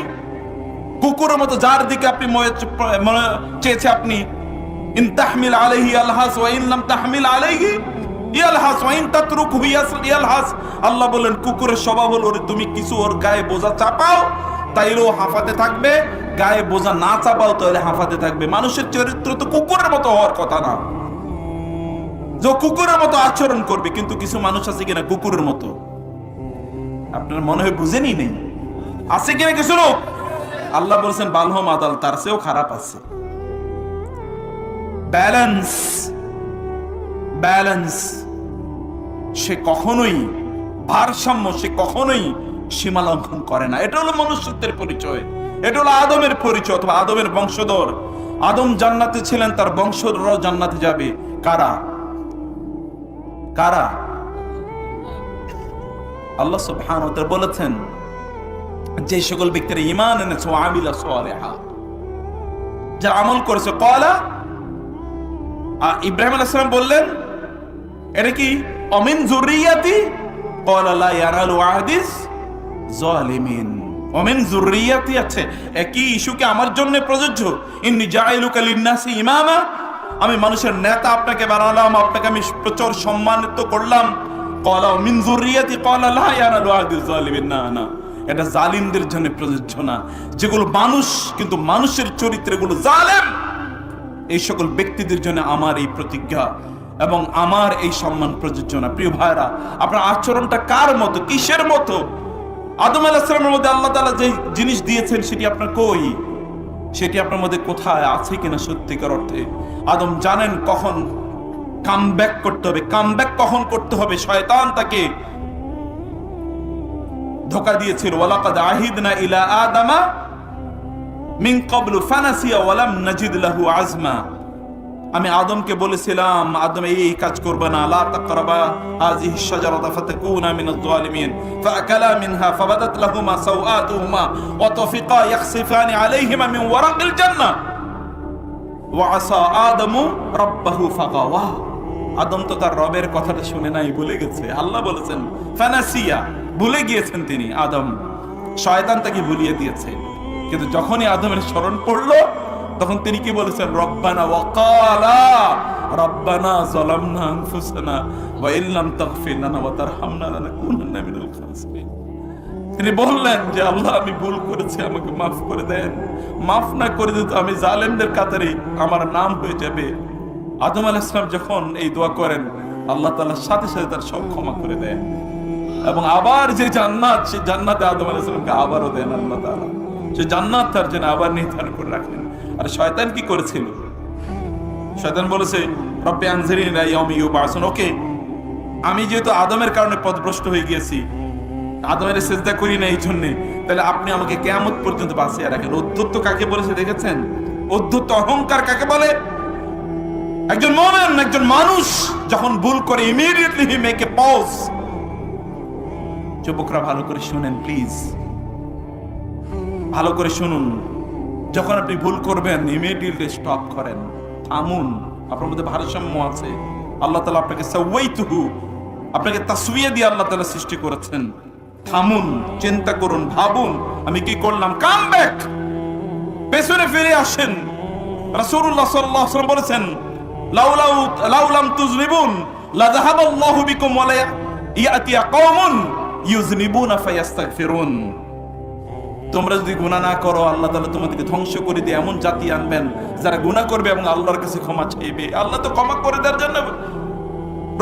কুকুরের মতো যার দিকে আপনি মনে চেয়েছে, আপনি ইন তাহমিল আলাইহি ইয়ালহাস ওয়া ইন লাম তাহমিল আলাইহি ইয়ালহাস ওয়া ইন তাতরুকহু ইয়ালহাস। আল্লাহ বলেন কুকুরের স্বভাব হলো তুমি কিছু ওর গায়ে বোঝা চাপাও তাইলেও হাঁফাতে থাকবে, গায়ে বোঝা না চাপাও তাহলে হাঁফাতে থাকবে। মানুষের চরিত্র তো কুকুরের মতো হওয়ার কথা না, যে কুকুরের মতো আচরণ করবে। কিন্তু কিছু মানুষ আছে কিনা কুকুরের মতো, আপনার মনে হয় বুঝেনি নেই, আছে কিনা কিছু লোক? আল্লাহ বলছেন বালহম আদাল, তার চেয়েও খারাপ আছে। ব্যালেন্স, ব্যালেন্স, সে কখনোই ভারসাম্য, সে কখনোই সীমা লঙ্ঘন করে না। এটা হলো মনুষ্যত্বের পরিচয়, এটা হলো আদমের পরিচয় অথবা আদমের বংশধর। আদম জান্নাতে ছিলেন, তার বংশধররাও জান্নাতে যাবে। কারা? কারা? আল্লাহ সুবহানাহু ওয়া তাআলা বলেছেন যে সকল ব্যক্তিরা ঈমান এনেছে, আমিলা সালিহা, যারা আমল করেছে। ক্বালা, ইব্রাহিম আলাইহিস সালাম বললেন এটা কি অমিন যুররিয়াতি? ক্বালা লা ইয়ানালু আহদিস যালিমিন। অমিন যুররিয়াতি আছে, একই ইস্যু কি আমার জন্য প্রযোজ্য? ইন্নী জাইলুকা লিন-নাসি ইমামা, আমি মানুষের নেতা আপনাকে বানালাম, আপনাকে আমি প্রচুর সম্মানিত করলাম। ক্বালা মিন যুররিয়াতি ক্বালা লা ইয়ানালু আহদিস যালিমিন। না না, এটা জালিমদের জন্য প্রযোজ্য না, যেগুলো মানুষ কিন্তু মানুষের চরিত্রগুলো জালেম, এই সকল ব্যক্তিদের জন্য আমার এই প্রতিজ্ঞা এবং আমার এই সম্মান প্রযোজ্য না। প্রিয় ভাইরা, আপনার আচরণটা কার মতো, কিসের মতো? আদম আলাইহিস সালামের মধ্যে আল্লাহ তাআলা যে জিনিস দিয়েছেন সেটি আপনার কই? সেটি আপনার মধ্যে কোথায় আছে কিনা সত্যিকার অর্থে? আদম জানেন কখন কামব্যাক করতে হবে, কামব্যাক কখন করতে হবে। শয়তান তাকে ধোঁকা দিয়েছিল, ওয়ালাকাদ আহিদনা ইলা আদামা মিন ক্বাবলু ফানাসিয়া ওয়া লাম নাজিদ লাহু আজমা। আমি আদমকে বলেছিলাম, আদম এই কাজ করবে না, লা তাকরাবা হাযিহি শাজারাতা ফাতাকুনা মিনাজ জালিমিন, ফাআকালা মিনহা ফাবাদাত লাহুমা সাওআতুহুমা ওয়া তাফিকা ইয়াখসিফানি আলাইহিমা মিন ওয়ারাকিল জান্নাহ ওয়া আসা আদামু রাব্বাহু ফাগাওয়া। আদম তো তার রবের কথাটা শুনে নাই, ভুলে গেছে। আল্লাহ বলেছেন ফানাসিয়া, ভুলে গিয়েছেন তিনি। আদম, শয়তান তাকে ভুলিয়ে দিয়েছে। কিন্তু যখনই আদমের স্মরণ পড়লো তখন তিনি কি বলেছেন? রব্বানা ওয়া ক্বালা রব্বানা যালামনা আনফুসানা ওয়া ইল্লাম তাগফির লানা ওয়া তারহামনা লানাকুনান্না মিনাল খাসিরিন। তিনি বললেন যে আল্লাহ, আমি ভুল করেছি, আমাকে মাফ করে দেন। মাফ না করে দিলে তো আমি জালেমদের কাতারে আমার নাম হয়ে যাবে। আদম আলাইহিস সালাম যখন এই দোয়া করেন, আল্লাহ তাআলা সাথে সাথে তার সব ক্ষমা করে দেন এবং আবার যে জান্নাত, সে জান্নাতে আদম আলাইহিস সালামকে আবারও দেন আল্লাহ তাআলা। সে জান্নাত তার জন্য আবার নির্ধারণ করে রাখলেন। আর শয়তান কি করেছিল? শয়তান বলেছে রব্বি আনজিরনি ইলা ইয়াউমি ইউবাসুন। ওকে, আমি যেহেতু আদমের কারণে পথভ্রষ্ট হয়ে গিয়েছি, আদমের সিজদা করি না এই জন্য, তাহলে আপনি আমাকে কিয়ামত পর্যন্ত বাঁচিয়ে রাখেন। অধ্যত্ব কাকে বলেছে দেখেছেন? অধ্যত্ব, অহংকার কাকে বলে? একজন মুমিন, একজন মানুষ যখন ভুল করে immediately he make a pause. যুবকরা ভালো করে শুনেন প্লিজ, ভালো করে শুনুন। যখন আপনি ভুল করবেন ইমিডিয়েটলি স্টপ করেন, থামুন। আপনার মধ্যে ভারসাম্য আছে। আল্লাহ তাআলা আপনাকে সাওয়াইতুহু, আপনাকে তাসওয়িয়া দিয়ে আল্লাহ তাআলা সৃষ্টি করেছেন। থামুন, চিন্তা করুন, ভাবুন আমি কি করলাম। কাম ব্যাক, পেছনে ফিরে আসেন। রাসূলুল্লাহ সাল্লাল্লাহু আলাইহি ওয়াসাল্লাম বলেছেন লাউলাম তুযনিবুন লা যাহাবাল্লাহু বিকুম ওয়া লা ইয়াতিয়া কওমুন ইউযনিবুনা ফায়াস্তাগফিরুন। তোমরা যদি গুনাহ না করো আল্লাহ তাআলা তোমাদেরকে ধ্বংস করে দিয়ে এমন জাতি আনবেন যারা গুনাহ করবে এবং আল্লাহর কাছে ক্ষমা চাইবে। আল্লাহ তো ক্ষমা করে দেওয়ার জন্য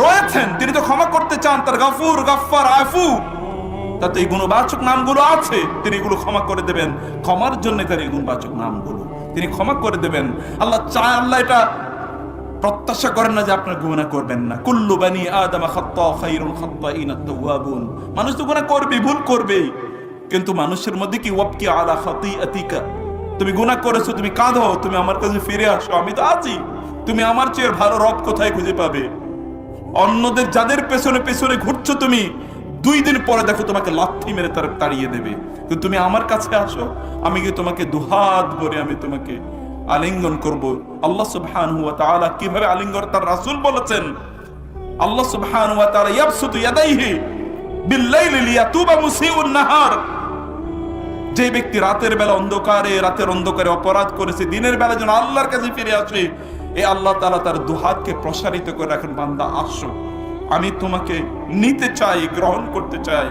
রয়েছেন, তিনি তো ক্ষমা করতে চান, তার গাফুর, গাফফার, আফু, তাতে এই গুণবাচক নামগুলো আছে, তিনি এগুলো ক্ষমা করে দেবেন। ক্ষমার জন্য তার এই গুণবাচক নামগুলো, তিনি ক্ষমা করে দেবেন। আল্লাহ চায়, আল্লাহ এটা প্রত্যাশা করেন না যে আপনার গুনাহ করবেন না। কুল্লু বানি আদম খাত্তা খায়রুল খাত্তাইন আত-তাওয়াবুন। মানুষ তো গুনাহ করবে, ভুল করবেই, কিন্তু মানুষের মধ্যে কি ওয়াবকি আলা খাতিআতিকা, তুমি গুনাহ করেছো, তুমি কাঁদো, তুমি আমার কাছে ফিরে আসো, আমি তো আছি। তুমি আমার চেয়ে ভালো রব কোথায় খুঁজে পাবে? অন্যদের যাদের পেছনে পেছনে ঘুরছো তুমি, 2 দিন পরে দেখো তোমাকে লাথি মেরে তার তাড়িয়ে দেবে। কিন্তু তুমি আমার কাছে আসো, আমি কি তোমাকে দুহাত ভরে আমি তোমাকে আলিঙ্গন করব। আল্লাহ সুবহানাহু ওয়া তাআলা কিভাবে আলিঙ্গন তার রাসূল বলেছেন, আল্লাহ সুবহানাহু ওয়া তাআলা ইয়াবসুতু ইয়াদাইহি বিল-লাইলি লিয়াতুবা মুসিউন নাহার। যে ব্যক্তি রাতের অন্ধকারে অপরাধ করেছে, দিনের বেলা যেন আল্লাহর কাছে ফিরে আসে, এই আল্লাহ তাআলা তার দুহাতকে প্রসারিত করে রাখেন, বান্দা আসো, আমি তোমাকে নিতে চাই, গ্রহণ করতে চাই।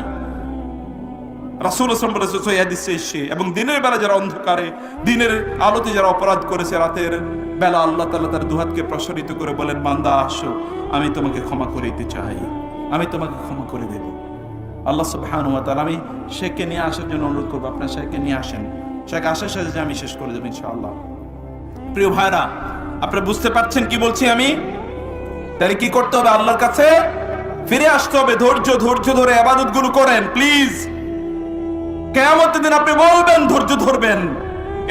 রাসূল সাল্লাল্লাহু আলাইহি ওয়াসাল্লাম হাদিসে এসে, এবং দিনের বেলা যারা অন্ধকারে, দিনের আলোতে যারা অপরাধ করেছে, রাতের বেলা আল্লাহ তাআলা তার দুহাতকে প্রসারিত করে বলেন, বান্দা আসো, আমি তোমাকে ক্ষমা করে দিতে চাই, আমি তোমাকে ক্ষমা করে দেব। আল্লাহ সুবহানাহু ওয়া তাআলা, আমি শেখকে নিয়ে আসার জন্য অনুরোধ করবো, আপনার শেখকে নিয়ে আসেন। শেখ আসার সাথে আমি শেষ করে দেবো ইনশাআল্লাহ। প্রিয় ভাইরা, আপনারা বুঝতে পারছেন কি বলছি আমি? তাহলে কি করতে হবে? আল্লাহর কাছে ফিরে আসতে হবে, ধৈর্য ধরে ইবাদত গুলো করেন প্লিজ। কিয়ামতের দিন আপনি বলবেন, ধৈর্য ধরবেন,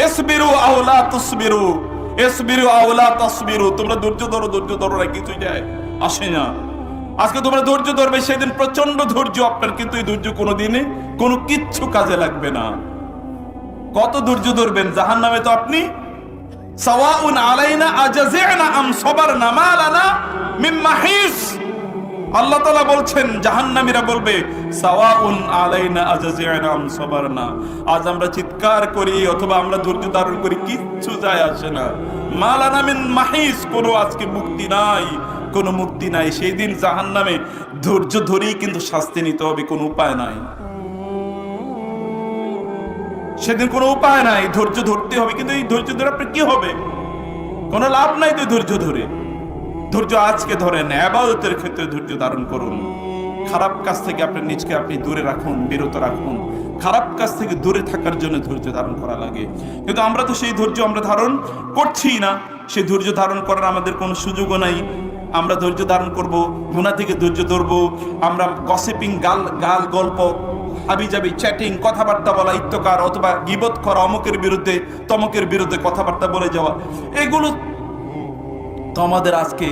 ইসবিরু আও লা তুসবিরু, ইসবিরু আও লা তাসবিরু, তোমরা ধৈর্য ধরো না, কিছুই যায় আসে না। আজকে তোমরা ধৈর্য ধরবে, সেদিন প্রচন্ড ধৈর্য আপনার, কিন্তু এই ধৈর্য কোনোদিনে কোনো কিচ্ছু কাজে লাগবে না। কত ধৈর্য ধরবেন? জাহান্নামে তো আপনি সাওয়াউন আলাইনা আজাজিনা আম সাবারনা মা লানা মিন মাহিস। আল্লাহ তাআলা বলছেন, জাহান্নামীরা বলবে, সাওয়াউন আলাইনা আজাজিনা আম সাবারনা, আজ আমরা চিৎকার করি অথবা আমরা ধৈর্য ধারণ করি, কিচ্ছু যায় আসে না। মা লানা মিন মাহিস, কোনো আজকে মুক্তি নাই, কোনো মুক্তি নাই। সেই দিন জাহান্নামে ধৈর্য ধরেই কিন্তু শাস্তি নিতে হবে, কোনো উপায় নাই। সেদিন কোনো উপায় নাই, ধৈর্য ধরতে হবে। কিন্তু এই ধৈর্য ধরে আপনার কি হবে? কোনো লাভ নাই তো ধৈর্য ধরে। ধৈর্য আজকে ধরেন, ইবাদতের ক্ষেত্রে ধৈর্য ধারণ করুন। খারাপ কাজ থেকে আপনার নিজকে আপনি দূরে রাখুন, বিরত রাখুন। খারাপ কাজ থেকে দূরে থাকার জন্য ধৈর্য ধারণ করা লাগে, কিন্তু আমরা তো সেই ধৈর্য আমরা ধারণ করছি না। সেই ধৈর্য ধারণ করার আমাদের কোনো সুযোগও নাই। আমরা ধৈর্য ধারণ করব, গুনাহ থেকে ধৈর্য ধরবো। আমরা গসিপিং, গাল গল্প, হাবিজাবি চ্যাটিং, কথাবার্তা বলা, ইত্তকার অথবা গীবত করা, অমুকের বিরুদ্ধে তমকের বিরুদ্ধে কথাবার্তা বলে যাওয়া, এগুলো তো আমাদের আজকে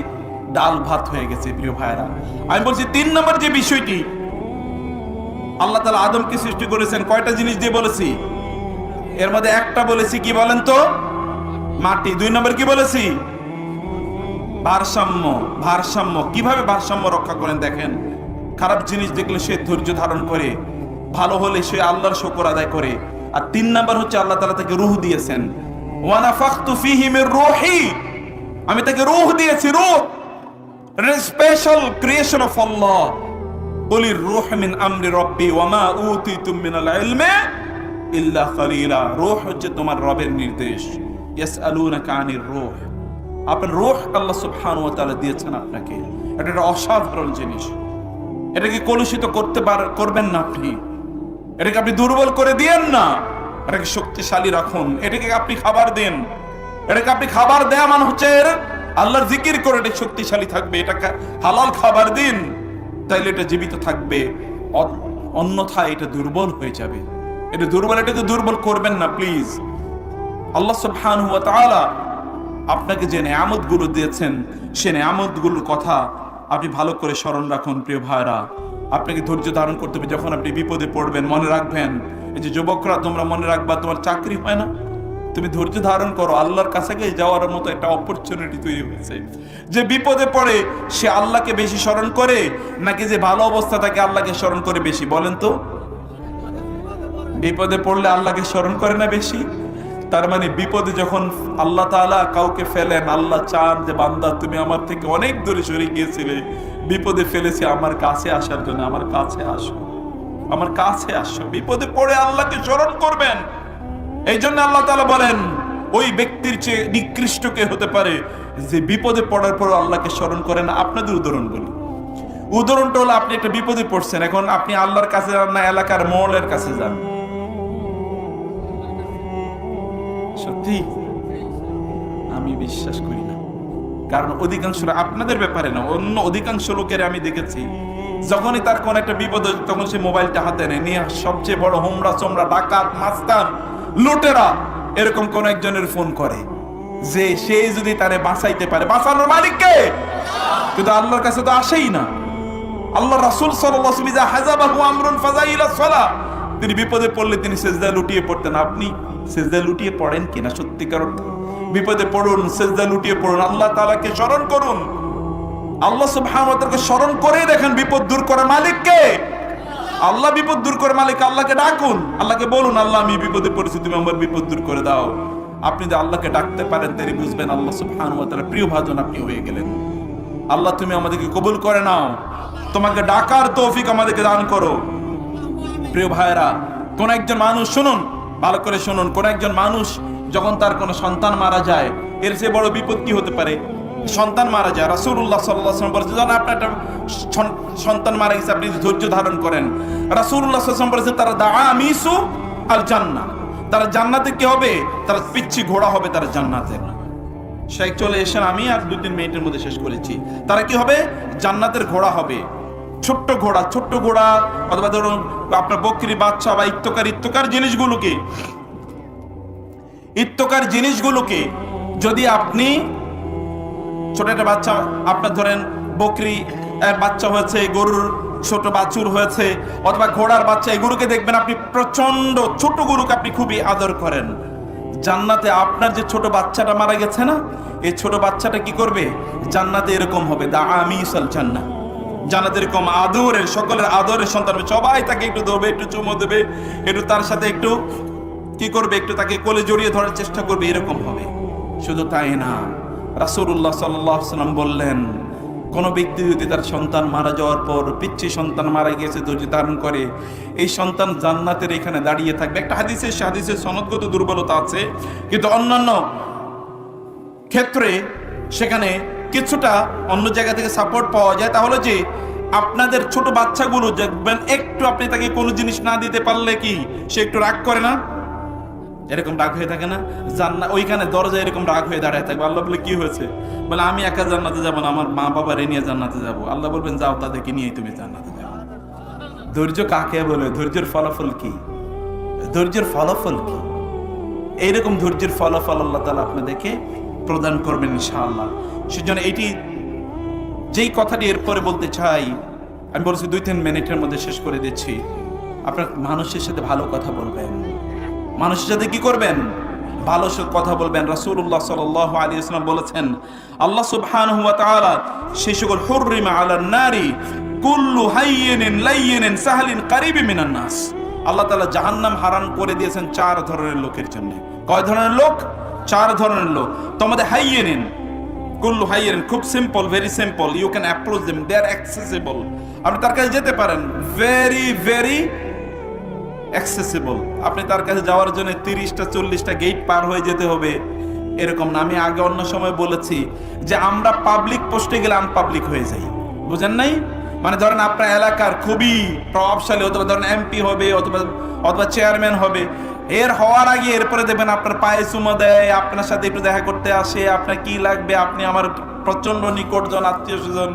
ডাল ভাত হয়ে গেছে। প্রিয় ভাইরা, আমি বলছি 3 নম্বর যে বিষয়টি, আল্লাহ তাআলা আদমকে সৃষ্টি করেছেন কয়টা জিনিস দিয়ে বলেছি? এর মধ্যে একটা বলেছি কি বলেন তো? মাটি। 2 নম্বর কি বলেছি? ভারসাম্য। কিভাবে ভারসাম্য রক্ষা করেন দেখেন। খারাপ জিনিস দেখলে সে ধৈর্য ধারণ করে, ভালো হলে সে আল্লাহর শুকর আদায় করে। আর 3 নাম্বার হচ্ছে আল্লাহ তাআলা তাকে রূহ দিয়েছেন, ওয়া নাফাখতু ফীহি মির রূহি, আমি তাকে রূহ দিয়েছি। রূহ স্পেশাল ক্রিয়েশন অফ আল্লাহ। কুলির রূহ মিন আমরি রাব্বি ওয়া মা উতিতুম মিনাল ইলমি ইল্লা কালিলা। রূহ হচ্ছে তোমার রবের নির্দেশ। ইয়াসআলুনাকা আনির রূহ, আপনার রূহ আল্লাহ সুবহানাহু ওয়া তাআলা দিয়েছেন আপনাকে। এটা একটা অসাধারণ জিনিস। এটাকে কলুষিত করবেন না আপনি। এটাকে আপনি দুর্বল করে দিয়েন না, এটাকে শক্তিশালী রাখুন। এটাকে আপনি খাবার দেন। এটাকে আপনি খাবার দেয়া মানে হচ্ছে আল্লাহর জিকির করে এটা শক্তিশালী থাকবে। এটাকে হালাল খাবার দিন, তাইলে এটা জীবিত থাকবে। অন্যথায় এটা দুর্বল হয়ে যাবে। এটাকে দুর্বল করবেন না প্লিজ। আল্লাহ সুবহানাহু ওয়া তাআলা আপনাকে যে নেয়ামতগুলো দিয়েছেন, সে নেয়ামতগুলোর কথা আপনি ভালো করে স্মরণ রাখুন। প্রিয় ভাইরা, আপনাকে ধৈর্য ধারণ করতে হবে। যখন আপনি বিপদে পড়বেন, মনে রাখবেন, এই যে যুবকরা, তোমরা মনে রাখবা, তোমার চাকরি হয় না, তুমি ধৈর্য ধারণ করো। আল্লাহর কাছে যাওয়ার মতো একটা অপরচুনিটি তৈরি হয়েছে। যে বিপদে পড়ে সে আল্লাহকে বেশি স্মরণ করে, নাকি যে ভালো অবস্থা থাকে আল্লাহকে স্মরণ করে বেশি? বলেন তো। বিপদে পড়লে আল্লাহকে স্মরণ করে না বেশি? তার মানে বিপদে যখন আল্লাহ তাআলা কাউকে ফেলেন, আল্লাহ চান যে বান্দা তুমি আমার থেকে অনেক দূরে সরে গিয়েছিলে, বিপদে ফেলেছি আমার কাছে আসার জন্য, আমার কাছে আসো, আমার কাছে আসো। বিপদে পড়ে আল্লাহকে স্মরণ করবেন। এই জন্য আল্লাহ তাআলা বলেন ওই ব্যক্তির চেয়ে নিকৃষ্ট কে হতে পারে যে বিপদে পড়ার পর আল্লাহকে স্মরণ করে না। আপনাদের উদাহরণ বলি, উদাহরণটা হলো আপনি একটা বিপদে পড়ছেন, এখন আপনি আল্লাহর কাছে যান না এলাকার মোড়ের কাছে যান? সত্যি আমি বিশ্বাস করি না, কারণ অধিকাংশ আপনাদের ব্যাপারে না, অন্য অধিকাংশ লোকের আমি দেখেছি যখনই তার কোন একটা বিপদ হয় তখন সে মোবাইলটা হাতে নেয়, নিয়ে সবচেয়ে বড় হোমরা চোমরা ডাকাত মাস্তান লুটেরা এরকম কোন একজনের ফোন করে যে সে যদি তারে বাঁচাইতে পারে। বাঁচানোর মালিক কে? কিন্তু আল্লাহর কাছে তো আসেই না। আল্লাহ রাসূল সাল্লাল্লাহু আলাইহি ওয়াসাল্লাম হাযাবাহু আমরুন ফাযাইলা সালাহ, তিনি বিপদে পড়লে তিনি সিজদা লুটিয়ে পড়তেন। আপনি সিজদা লুটিয়ে পড়েন কিনা? সত্যিকার অর্থে বিপদে পড়ুন, সিজদা লুটিয়ে পড়ুন, আল্লাহ তাআলাকে স্মরণ করুন। আল্লাহ সুবহানাহু ওয়া তাআলাকে স্মরণ করে দেখেন বিপদ দূর করার মালিক কে? আল্লাহ বিপদ দূর করার মালিক। আল্লাহকে ডাকুন, আল্লাহকে বলুন আল্লাহ আমি বিপদে পড়েছি, তুমি আমার বিপদ দূর করে দাও। আপনি যদি আল্লাহকে ডাকতে পারেন তাহলে বুঝবেন আল্লাহ সুবহানাহু ওয়া তাআলার প্রিয় ভাজন আপনি হয়ে গেলেন। আল্লাহ তুমি আমাদেরকে কবুল করে নাও, তোমাকে ডাকার তৌফিক আমাদেরকে দান করো। প্রিয় ভাইরা, কোন একজন মানুষ, শুনুন ভালো করে শুনুন, কোন একজন মানুষ যখন তার কোন সন্তান মারা যায়, এর চেয়ে বড় বিপদ কি হতে পারে? সন্তান মারা যায়। রাসূলুল্লাহ সাল্লাল্লাহু আলাইহি ওয়াসাল্লাম বলেছেন যখন আপনার একটা সন্তান মারা গেছে আপনি ধৈর্য ধারণ করেন। রাসূলুল্লাহ সাল্লাল্লাহু আলাইহি ওয়াসাল্লাম বলেছেন তারা দাআমিসু আল জান্নাহ, তারা জান্নাতে কি হবে? তারা পিচ্ছি ঘোড়া হবে, তারা জান্নাতের। শেখ চলে এসেন, আমি আর 2-3 মিনিটের মধ্যে শেষ করেছি। তারা কি হবে? জান্নাতের ঘোড়া হবে। ছোট্ট ঘোড়া, ছোট্ট ঘোড়া অথবা ধরুন আপনার বকরি বাচ্চা বা ইত্তকার জিনিসগুলোকে যদি আপনি ছোট একটা বাচ্চা, আপনার ধরেন বকরি বাচ্চা হয়েছে, গরুর ছোট বাছুর হয়েছে অথবা ঘোড়ার বাচ্চা, এগুলোকে দেখবেন আপনি প্রচন্ড ছোট গরুকে আপনি খুবই আদর করেন। জান্নাতে আপনার যে ছোট বাচ্চাটা মারা গেছে না, এই ছোট বাচ্চাটা কি করবে? জান্নাতে এরকম হবে, দাআমিসাল জান্নাহ। জান্নাতে এরকম আদরের, সকলের আদরের সন্তান হবে। সবাই তাকে একটু ধরবে, একটু চুমো দেবে, একটু তার সাথে একটু কি করবে, একটু তাকে কোলে জড়িয়ে ধরার চেষ্টা করবে, এরকম হবে। শুধু তাই না, রাসূলুল্লাহ সাল্লাল্লাহু আলাইহি ওয়াসাল্লাম বললেন কোন ব্যক্তি যদি তার সন্তান মারা যাওয়ার পর, পিচ্ছি সন্তান মারা গিয়েছে, ধৈর্য ধারণ করে, এই সন্তান জান্নাতের এখানে দাঁড়িয়ে থাকবে। একটা হাদিসের সনদগত দুর্বলতা আছে, কিন্তু অন্যান্য ক্ষেত্রে সেখানে কিছুটা অন্য জায়গা থেকে সাপোর্ট পাওয়া যায়। তাহলে যে আপনাদের ছোট বাচ্চাগুলো দেখবেন একটু আপনি তাকে কোনো জিনিস না দিতে পারলে কি সে একটু রাগ করে না? এরকম রাগ হয়ে থাকে না? জান্নাত ওইখানে দরজা এরকম রাগ হয়ে দাঁড়ায় থাকবে। আল্লাহ বলে কি হয়েছে? বলে আমি একা জান্নাতে যাবো না, আমার মা বাবারে নিয়ে জান্নাতে যাবো। আল্লাহ বলবেন যাও, তাদেরকে নিয়ে তুমি জান্নাতে যাও। ধৈর্য কাকে বলে? ধৈর্যের ফলাফল কি? ধৈর্যের ফলাফল কি? এইরকম ধৈর্যের ফলাফল আল্লাহ তাআলা আপনাদেরকে প্রদান করবেন ইনশাআল্লাহ। সেজন্য এটি যেই কথাটি এরপরে বলতে চাই, আমি বলছি 2-3 মিনিটের মধ্যে শেষ করে দিচ্ছি। আপনার মানুষের সাথে ভালো কথা বলবেন, মানুষের সাথে কি করবেন? ভালো কথা বলবেন। রাসূলুল্লাহ সাল্লাল্লাহু আলাইহি ওয়াসাল্লাম বলেছেন আল্লাহ সুবহানাহু ওয়া তাআলা সেই সকল হুররিমা আলান নারি কুল্লু হাইয়িনিন লাইয়িনিন সাহলিন কারীবিন মিনান নাস, আল্লাহ তাআলা জাহান্নাম হারাম করে দিয়েছেন 4 ধরনের লোকের জন্য। কয় ধরনের লোক? 4 ধরনের লোক। তোমাদের হাইয়িনিন, কুল্লু হাইয়িনিন, খুব simple, very simple, you can approach them, they are accessible, আপনি তার কাছে যেতে পারেন। ভেরি ভেরি অ্যাক্সেসিবল, আপনি তার কাছে যাওয়ার জন্য 30টা 40টা গেট পার হয়ে যেতে হবে এরকম না। আমি আগে অন্য সময় বলেছি যে আমরা পাবলিক পোস্টে গেলে আনপাবলিক হয়ে যাই, বুঝেন নাই? মানে ধরেন আপনার এলাকার খুবই প্রভাবশালী, অথবা ধরেন এমপি হবে অথবা চেয়ারম্যান হবে, এর হওয়ার আগে এরপরে দেবেন আপনার পায়ে চুমো দেয়, আপনার সাথে একটু দেখা করতে আসে, আপনার কি লাগবে, আপনি আমার প্রচন্ড নিকটজন আত্মীয় স্বজন,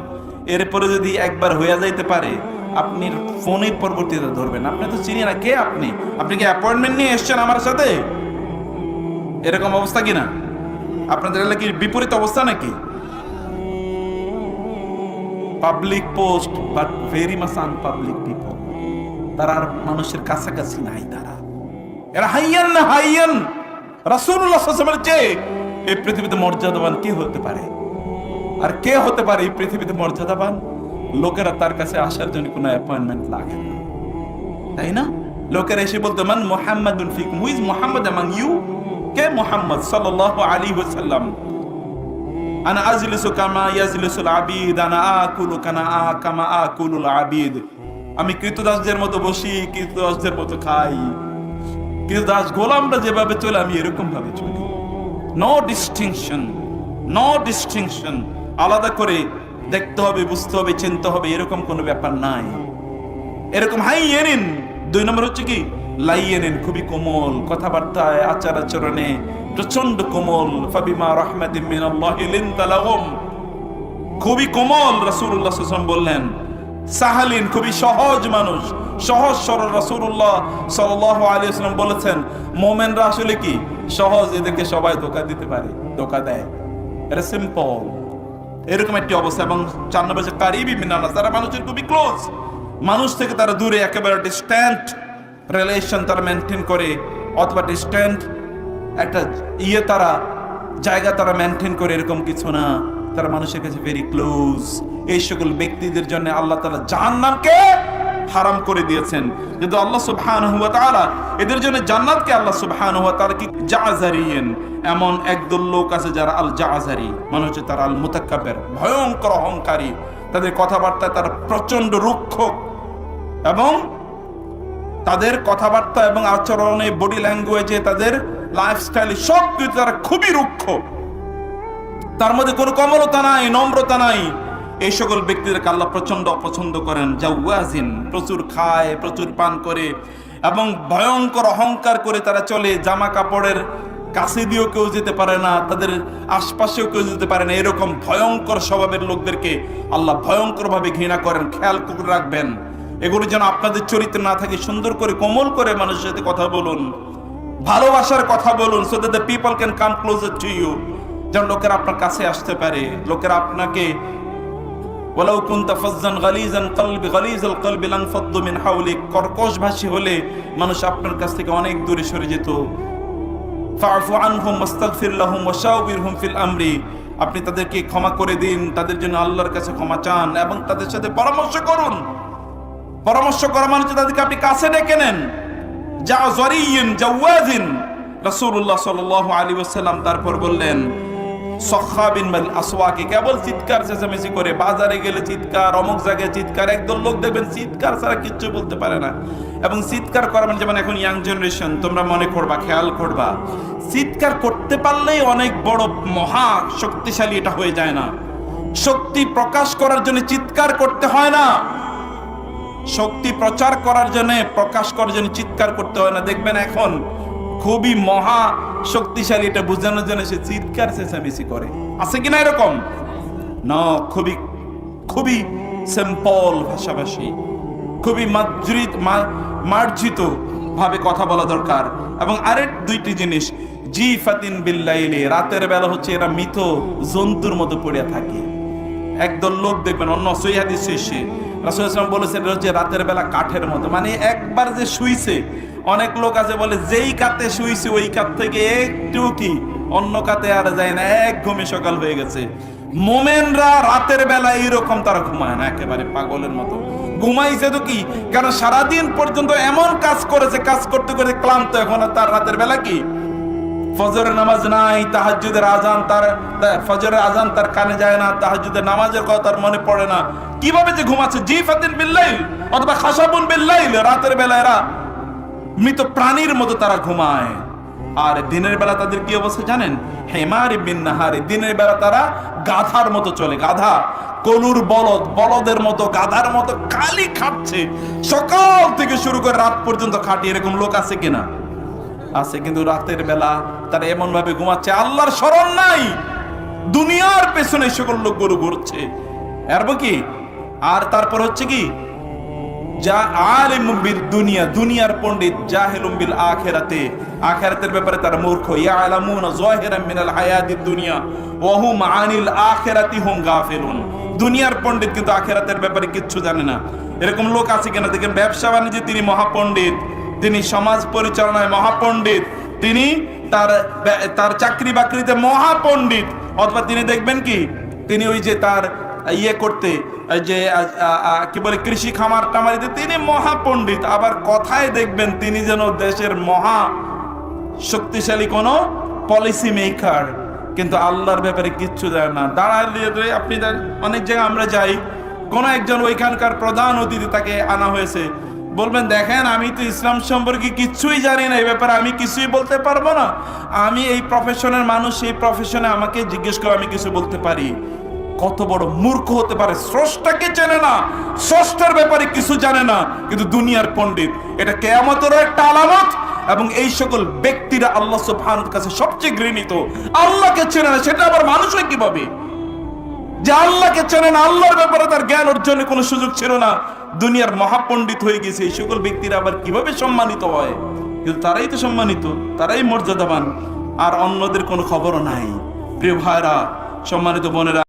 এরপরে যদি একবার হয়ে যাইতে পারে আপনি ফোনে পরবর্তীতে ধরবেন, আপনি তো চিনি না কে আপনি, আপনি কি অ্যাপয়েন্টমেন্ট নিয়ে এসছেন আমার সাথে? এরকম অবস্থা কিনা? আপনাদের এলাকায় কি বিপরীত অবস্থা নাকি? Public post but very much unpublic people, তারা আর মানুষের কাছাকাছি নাই, তারা এরা হাইয়ান না হাইয়ান। রাসূলুল্লাহ সাল্লাল্লাহু আলাইহি ওয়াসাল্লামের চেয়ে এই পৃথিবীতে মর্যাদাবান কে হতে পারে? আর কে হতে পারে এই পৃথিবীতে মর্যাদাবান? লোকেরা তার কাছে আসার জন্য কোনো অ্যাপয়েন্টমেন্ট লাগে না, তাই না? লোকেরা এসে বলতো মান মুহাম্মাদুন ফিকুম, who is Muhammad among you? কে মুহাম্মদ সাল্লাল্লাহু আলাইহি ওয়াসাল্লাম? আনা আজলিসু কামা ইয়াজলিসুল আবিদ, আনা আকুলু কামা আকুলুল আবিদ। আমি কৃতদাসদের মতো বসি, কৃতদাসদের মতো খাই। কৃতদাস গোলামরা যেভাবে চলে আমি এরকম ভাবে চলি। No distinction, no distinction. আলাদা করে দেখতে হবে, বুঝতে হবে, চিনতে হবে, এরকম কোনো ব্যাপার নাই। এরকম হাইয়েনিন। 2 নম্বর হচ্ছে কি লাইয়েনিন, খুবই কোমল কথাবার্তায়, আচার আচরণে প্রচন্ড কোমল। ফাবিমা রাহমাতিন মিনাল্লাহি লিনতা লাহুম, খুবই কোমল। রাসূলুল্লাহ সাল্লাল্লাহু আলাইহি ওয়াসাল্লাম বললেন সাহালিন, খুবই সহজ মানুষ, সহজ সরল। রাসূলুল্লাহ সাল্লাল্লাহু আলাইহি ওয়াসাল্লাম বলেছেন মুমিনরা আসলে কি সহজ, এদেরকে সবাই ধোঁকা দিতে পারে, ধোঁকা দেয়। এটা সিম্পল, এরকম একটি অবস্থা। এবং 4 নম্বর হচ্ছে কারিবি মিনাল্লাহ, তারা মানুষের খুবই ক্লোজ, মানুষ থেকে তারা দূরে, একেবারে ডিস্ট্যান্ট রিলেশন তারা মেনটেন করে, অথবা ডিস্ট্যান্ট একটা তারা জায়গা তারা মেনটেন করে, এরকম কিছু না। তারা মানুষের কাছে ভেরি ক্লোজ। এই সকল ব্যক্তিদের জন্য আল্লাহ তাআলা জাহান্নামকে হারাম করে দিয়েছেন। কিন্তু আল্লাহ সুবহানাহু ওয়া তাআলা এদের জন্য জান্নাতকে আল্লাহ সুবহানাহু ওয়া তাআলা কি জাযারিয়েন, এমন একদল লোক আছে যারা আল জাযারি, মানে হচ্ছে তারা আল মুতাকাব্বির, ভয়ঙ্কর অহংকারী। তাদের কথাবার্তায় তারা প্রচন্ড রুক্ষ, এবং তাদের কথাবার্তা এবং আচরণে, বডি ল্যাঙ্গুয়েজে, তাদের লাইফস্টাইলে সব কিছু তারা খুবই রুক্ষ। তার মধ্যে কোনো কোমলতা নাই, নম্রতা নাই। এই সকল ব্যক্তিদেরকে আল্লাহ প্রচন্ড অপছন্দ করেন। জাওয়াজিন, প্রচুর খায়, প্রচুর পান করে, এবং ভয়ঙ্কর অহংকার করে তারা চলে। জামা কাপড়ের কাছে দিয়েও কেউ যেতে পারে না, তাদের আশপাশেও কেউ যেতে পারে না। এরকম ভয়ঙ্কর স্বভাবের লোকদেরকে আল্লাহ ভয়ঙ্কর ভাবে ঘৃণা করেন। খেয়াল করে রাখবেন, এগুলো যেন আপনাদের চরিত্র না থাকে। সুন্দর করে, কোমল করে মানুষের সাথে কথা বলুন, ভালোবাসার কথা বলুন, so that the people can come closer to you, যেন লোকেরা আপনার কাছে আসতে পারে। লোকেরা আপনাকে ওয়ালাউ কুনতা ফাজ্জান গালিজাল কলবি লানফাদ্দু মিন হাওলিক, কর্কশ ভাষী হলে মানুষ আপনার কাছ থেকে অনেক দূরে সরে যেত। ফাআফু আনহুম ওয়াস্তাগফির লাহুম ওয়াশাওবিরহুম ফিল আমরি, আপনি তাদেরকে ক্ষমা করে দিন, তাদের জন্য আল্লাহর কাছে ক্ষমা চান, এবং তাদের সাথে পরামর্শ করুন। পরামর্শ করা মানে তাদেরকে আপনি কাছে ডেকে নেন। জাযারিয়িন জাওয়াজিন। রাসূলুল্লাহ সাল্লাল্লাহু আলাইহি ওয়াসাল্লাম তারপর বললেন সখাবিন বিল আসওয়াকি, কেবল চিৎকার চেঁচামেচি করে, বাজারে গেলে চিৎকার, অমুক জায়গায় চিৎকার। একদল লোক দেখবেন চিৎকার ছাড়া কিচ্ছু বলতে পারে না। এবং চিৎকার করা মানে, যেমন এখন ইয়াং জেনারেশন, তোমরা মনে করবা, খেয়াল করবা, চিৎকার করতে পারলেই অনেক বড় মহা শক্তিশালী এটা হয়ে যায় না। শক্তি প্রকাশ করার জন্য চিৎকার করতে হয় না, শক্তি প্রচার করার জন্য, প্রকাশ করার জন্য চিৎকার করতে হয় না। দেখবেন এখন খুবই মহা শক্তিশালী এটা বোঝানোর জন্য সে চিৎকার চেঁচামেচি করে, আছে কিনা এরকম? না, খুবই খুবই সিম্পল ভাষাভাষী, খুবই মার্জিত ভাবে কথা বলা দরকার। এবং আরেক 2টি জিনিস, জিফাতিন বিল্লাইলি, রাতের বেলা হচ্ছে এরা মৃত জন্তুর মতো পড়ে থাকে। একদল লোক দেখবেন, অন্য সহিহ হাদিস শেষে রাসূলুল্লাহ সাল্লাল্লাহু আলাইহি ওয়াসাল্লাম বলেছেন যে রাতের বেলা কাঠের মতো, মানে একবার যে শুইছে, অনেক লোক আছে বলে যেই কাতে শুইছে ওই কাত থেকে একটু কি অন্য কাতে আর যায় না, এক ঘুমে সকাল হয়ে গেছে। মোমেনরা রাতের বেলা এইরকম তারা ঘুমায় না, একেবারে পাগলের মতো ঘুমাইছে। তো কি, কারণ সারাদিন পর্যন্ত এমন কাজ করেছে, কাজ করতে করতে ক্লান্ত, এখন তার রাতের বেলা কি ফজরের নামাজ নাই, তাহাজ্জুদের আজান ফজরের আজান তার কানে যায় না, তাহাজ্জুদের নামাজের কথা তার মনে পড়ে না, কিভাবে যে ঘুমাচ্ছে। জিফাতিন বিল্লাইল অথবা খাসাবুন বিল্লাইল, রাতের বেলা এরা মৃত প্রাণীর মতো তারা ঘুমায়। আর দিনের বেলা তাদের কি অবস্থা জানেন? হেমারি বিন নাহারি, দিনের বেলা তারা গাধার মতো চলে। গাধা, কলুর বলদ, বলদের মতো, গাধার মতো খালি খাচ্ছে, সকাল থেকে শুরু করে রাত পর্যন্ত খাটি। এরকম লোক আছে কিনা? আছে। কিন্তু রাতের বেলা তারা এমন ভাবে ঘুমাচ্ছে, আল্লাহর স্মরণ নাই, দুনিয়ার পেছনে সকল লোক গরু ঘুরছে। এরপর কি, আর তারপর হচ্ছে কি, যা আলিমুম বিল দুনিয়া, দুনিয়ার পণ্ডিত, জাহিলুম বিল আখিরাতে, আখিরাতের ব্যাপারে তারা মূর্খ। ইয়ালামুনা যাহিরাম মিনাল হায়াতিদ দুনিয়া ওয়া হুম আনিল আখিরাতি হুম গাফিলুন। দুনিয়ার পণ্ডিত কিন্তু আখিরাতের ব্যাপারে কিচ্ছু জানে না। এরকম লোক আছে কিনা? দেখেন, ব্যবসা বাণিজ্যে তিনি মহাপণ্ডিত, তিনি সমাজ পরিচালনায় মহাপণ্ডিত, তিনি তার চাকরি বাকরিতে মহাপণ্ডিত, অথবা তিনি দেখবেন কি, তিনি ওই যে তার করতে যে কি বলে কৃষি খামার টামারিতে তিনি মহাপণ্ডিত। আবার কথায় দেখবেন তিনি যেন দেশের মহা শক্তিশালী কোন পলিসি মেকার, কিন্তু আল্লাহর ব্যাপারে কিচ্ছু জানে না। দাঁড়ালে আপনি অনেক জায়গায় আমরা যাই, কোন একজন ওইখানকার প্রধান অতিথি তাকে আনা হয়েছে, বলবেন দেখেন আমি তো ইসলাম সম্পর্কে কিচ্ছুই জানি না, এই ব্যাপারে আমি কিছুই বলতে পারবো না, আমি এই প্রফেশনের মানুষ, এই প্রফেশনে আমাকে জিজ্ঞেস করে আমি কিছু বলতে পারি। কত বড় মূর্খ হতে পারে! স্রষ্টাকে চেনে না, স্রষ্টার ব্যাপারে কিছু জানে না, কিন্তু দুনিয়ার পণ্ডিত। এটা কিয়ামতের একটা আলামত। এবং এই সকল ব্যক্তিরা আল্লাহ সুবহানাহু ওয়া কাছে সবচেয়ে ঘৃণিত। আল্লাহকে চেনে না, সেটা আবার মানুষ হয় কিভাবে? যে আল্লাহকে চেনে না, আল্লাহর ব্যাপারে তার জ্ঞান অর্জনের কোনো সুযোগ ছিল না, দুনিয়ার মহাপণ্ডিত হয়ে গেছে, এই সকল ব্যক্তিরা আবার কিভাবে সম্মানিত হয়? কিন্তু তারাই তো সম্মানিত, তারাই মর্যাদাবান, আর অন্যদের কোনো খবরও নাই। প্রিয় ভাইরা, সম্মানিত বোনেরা।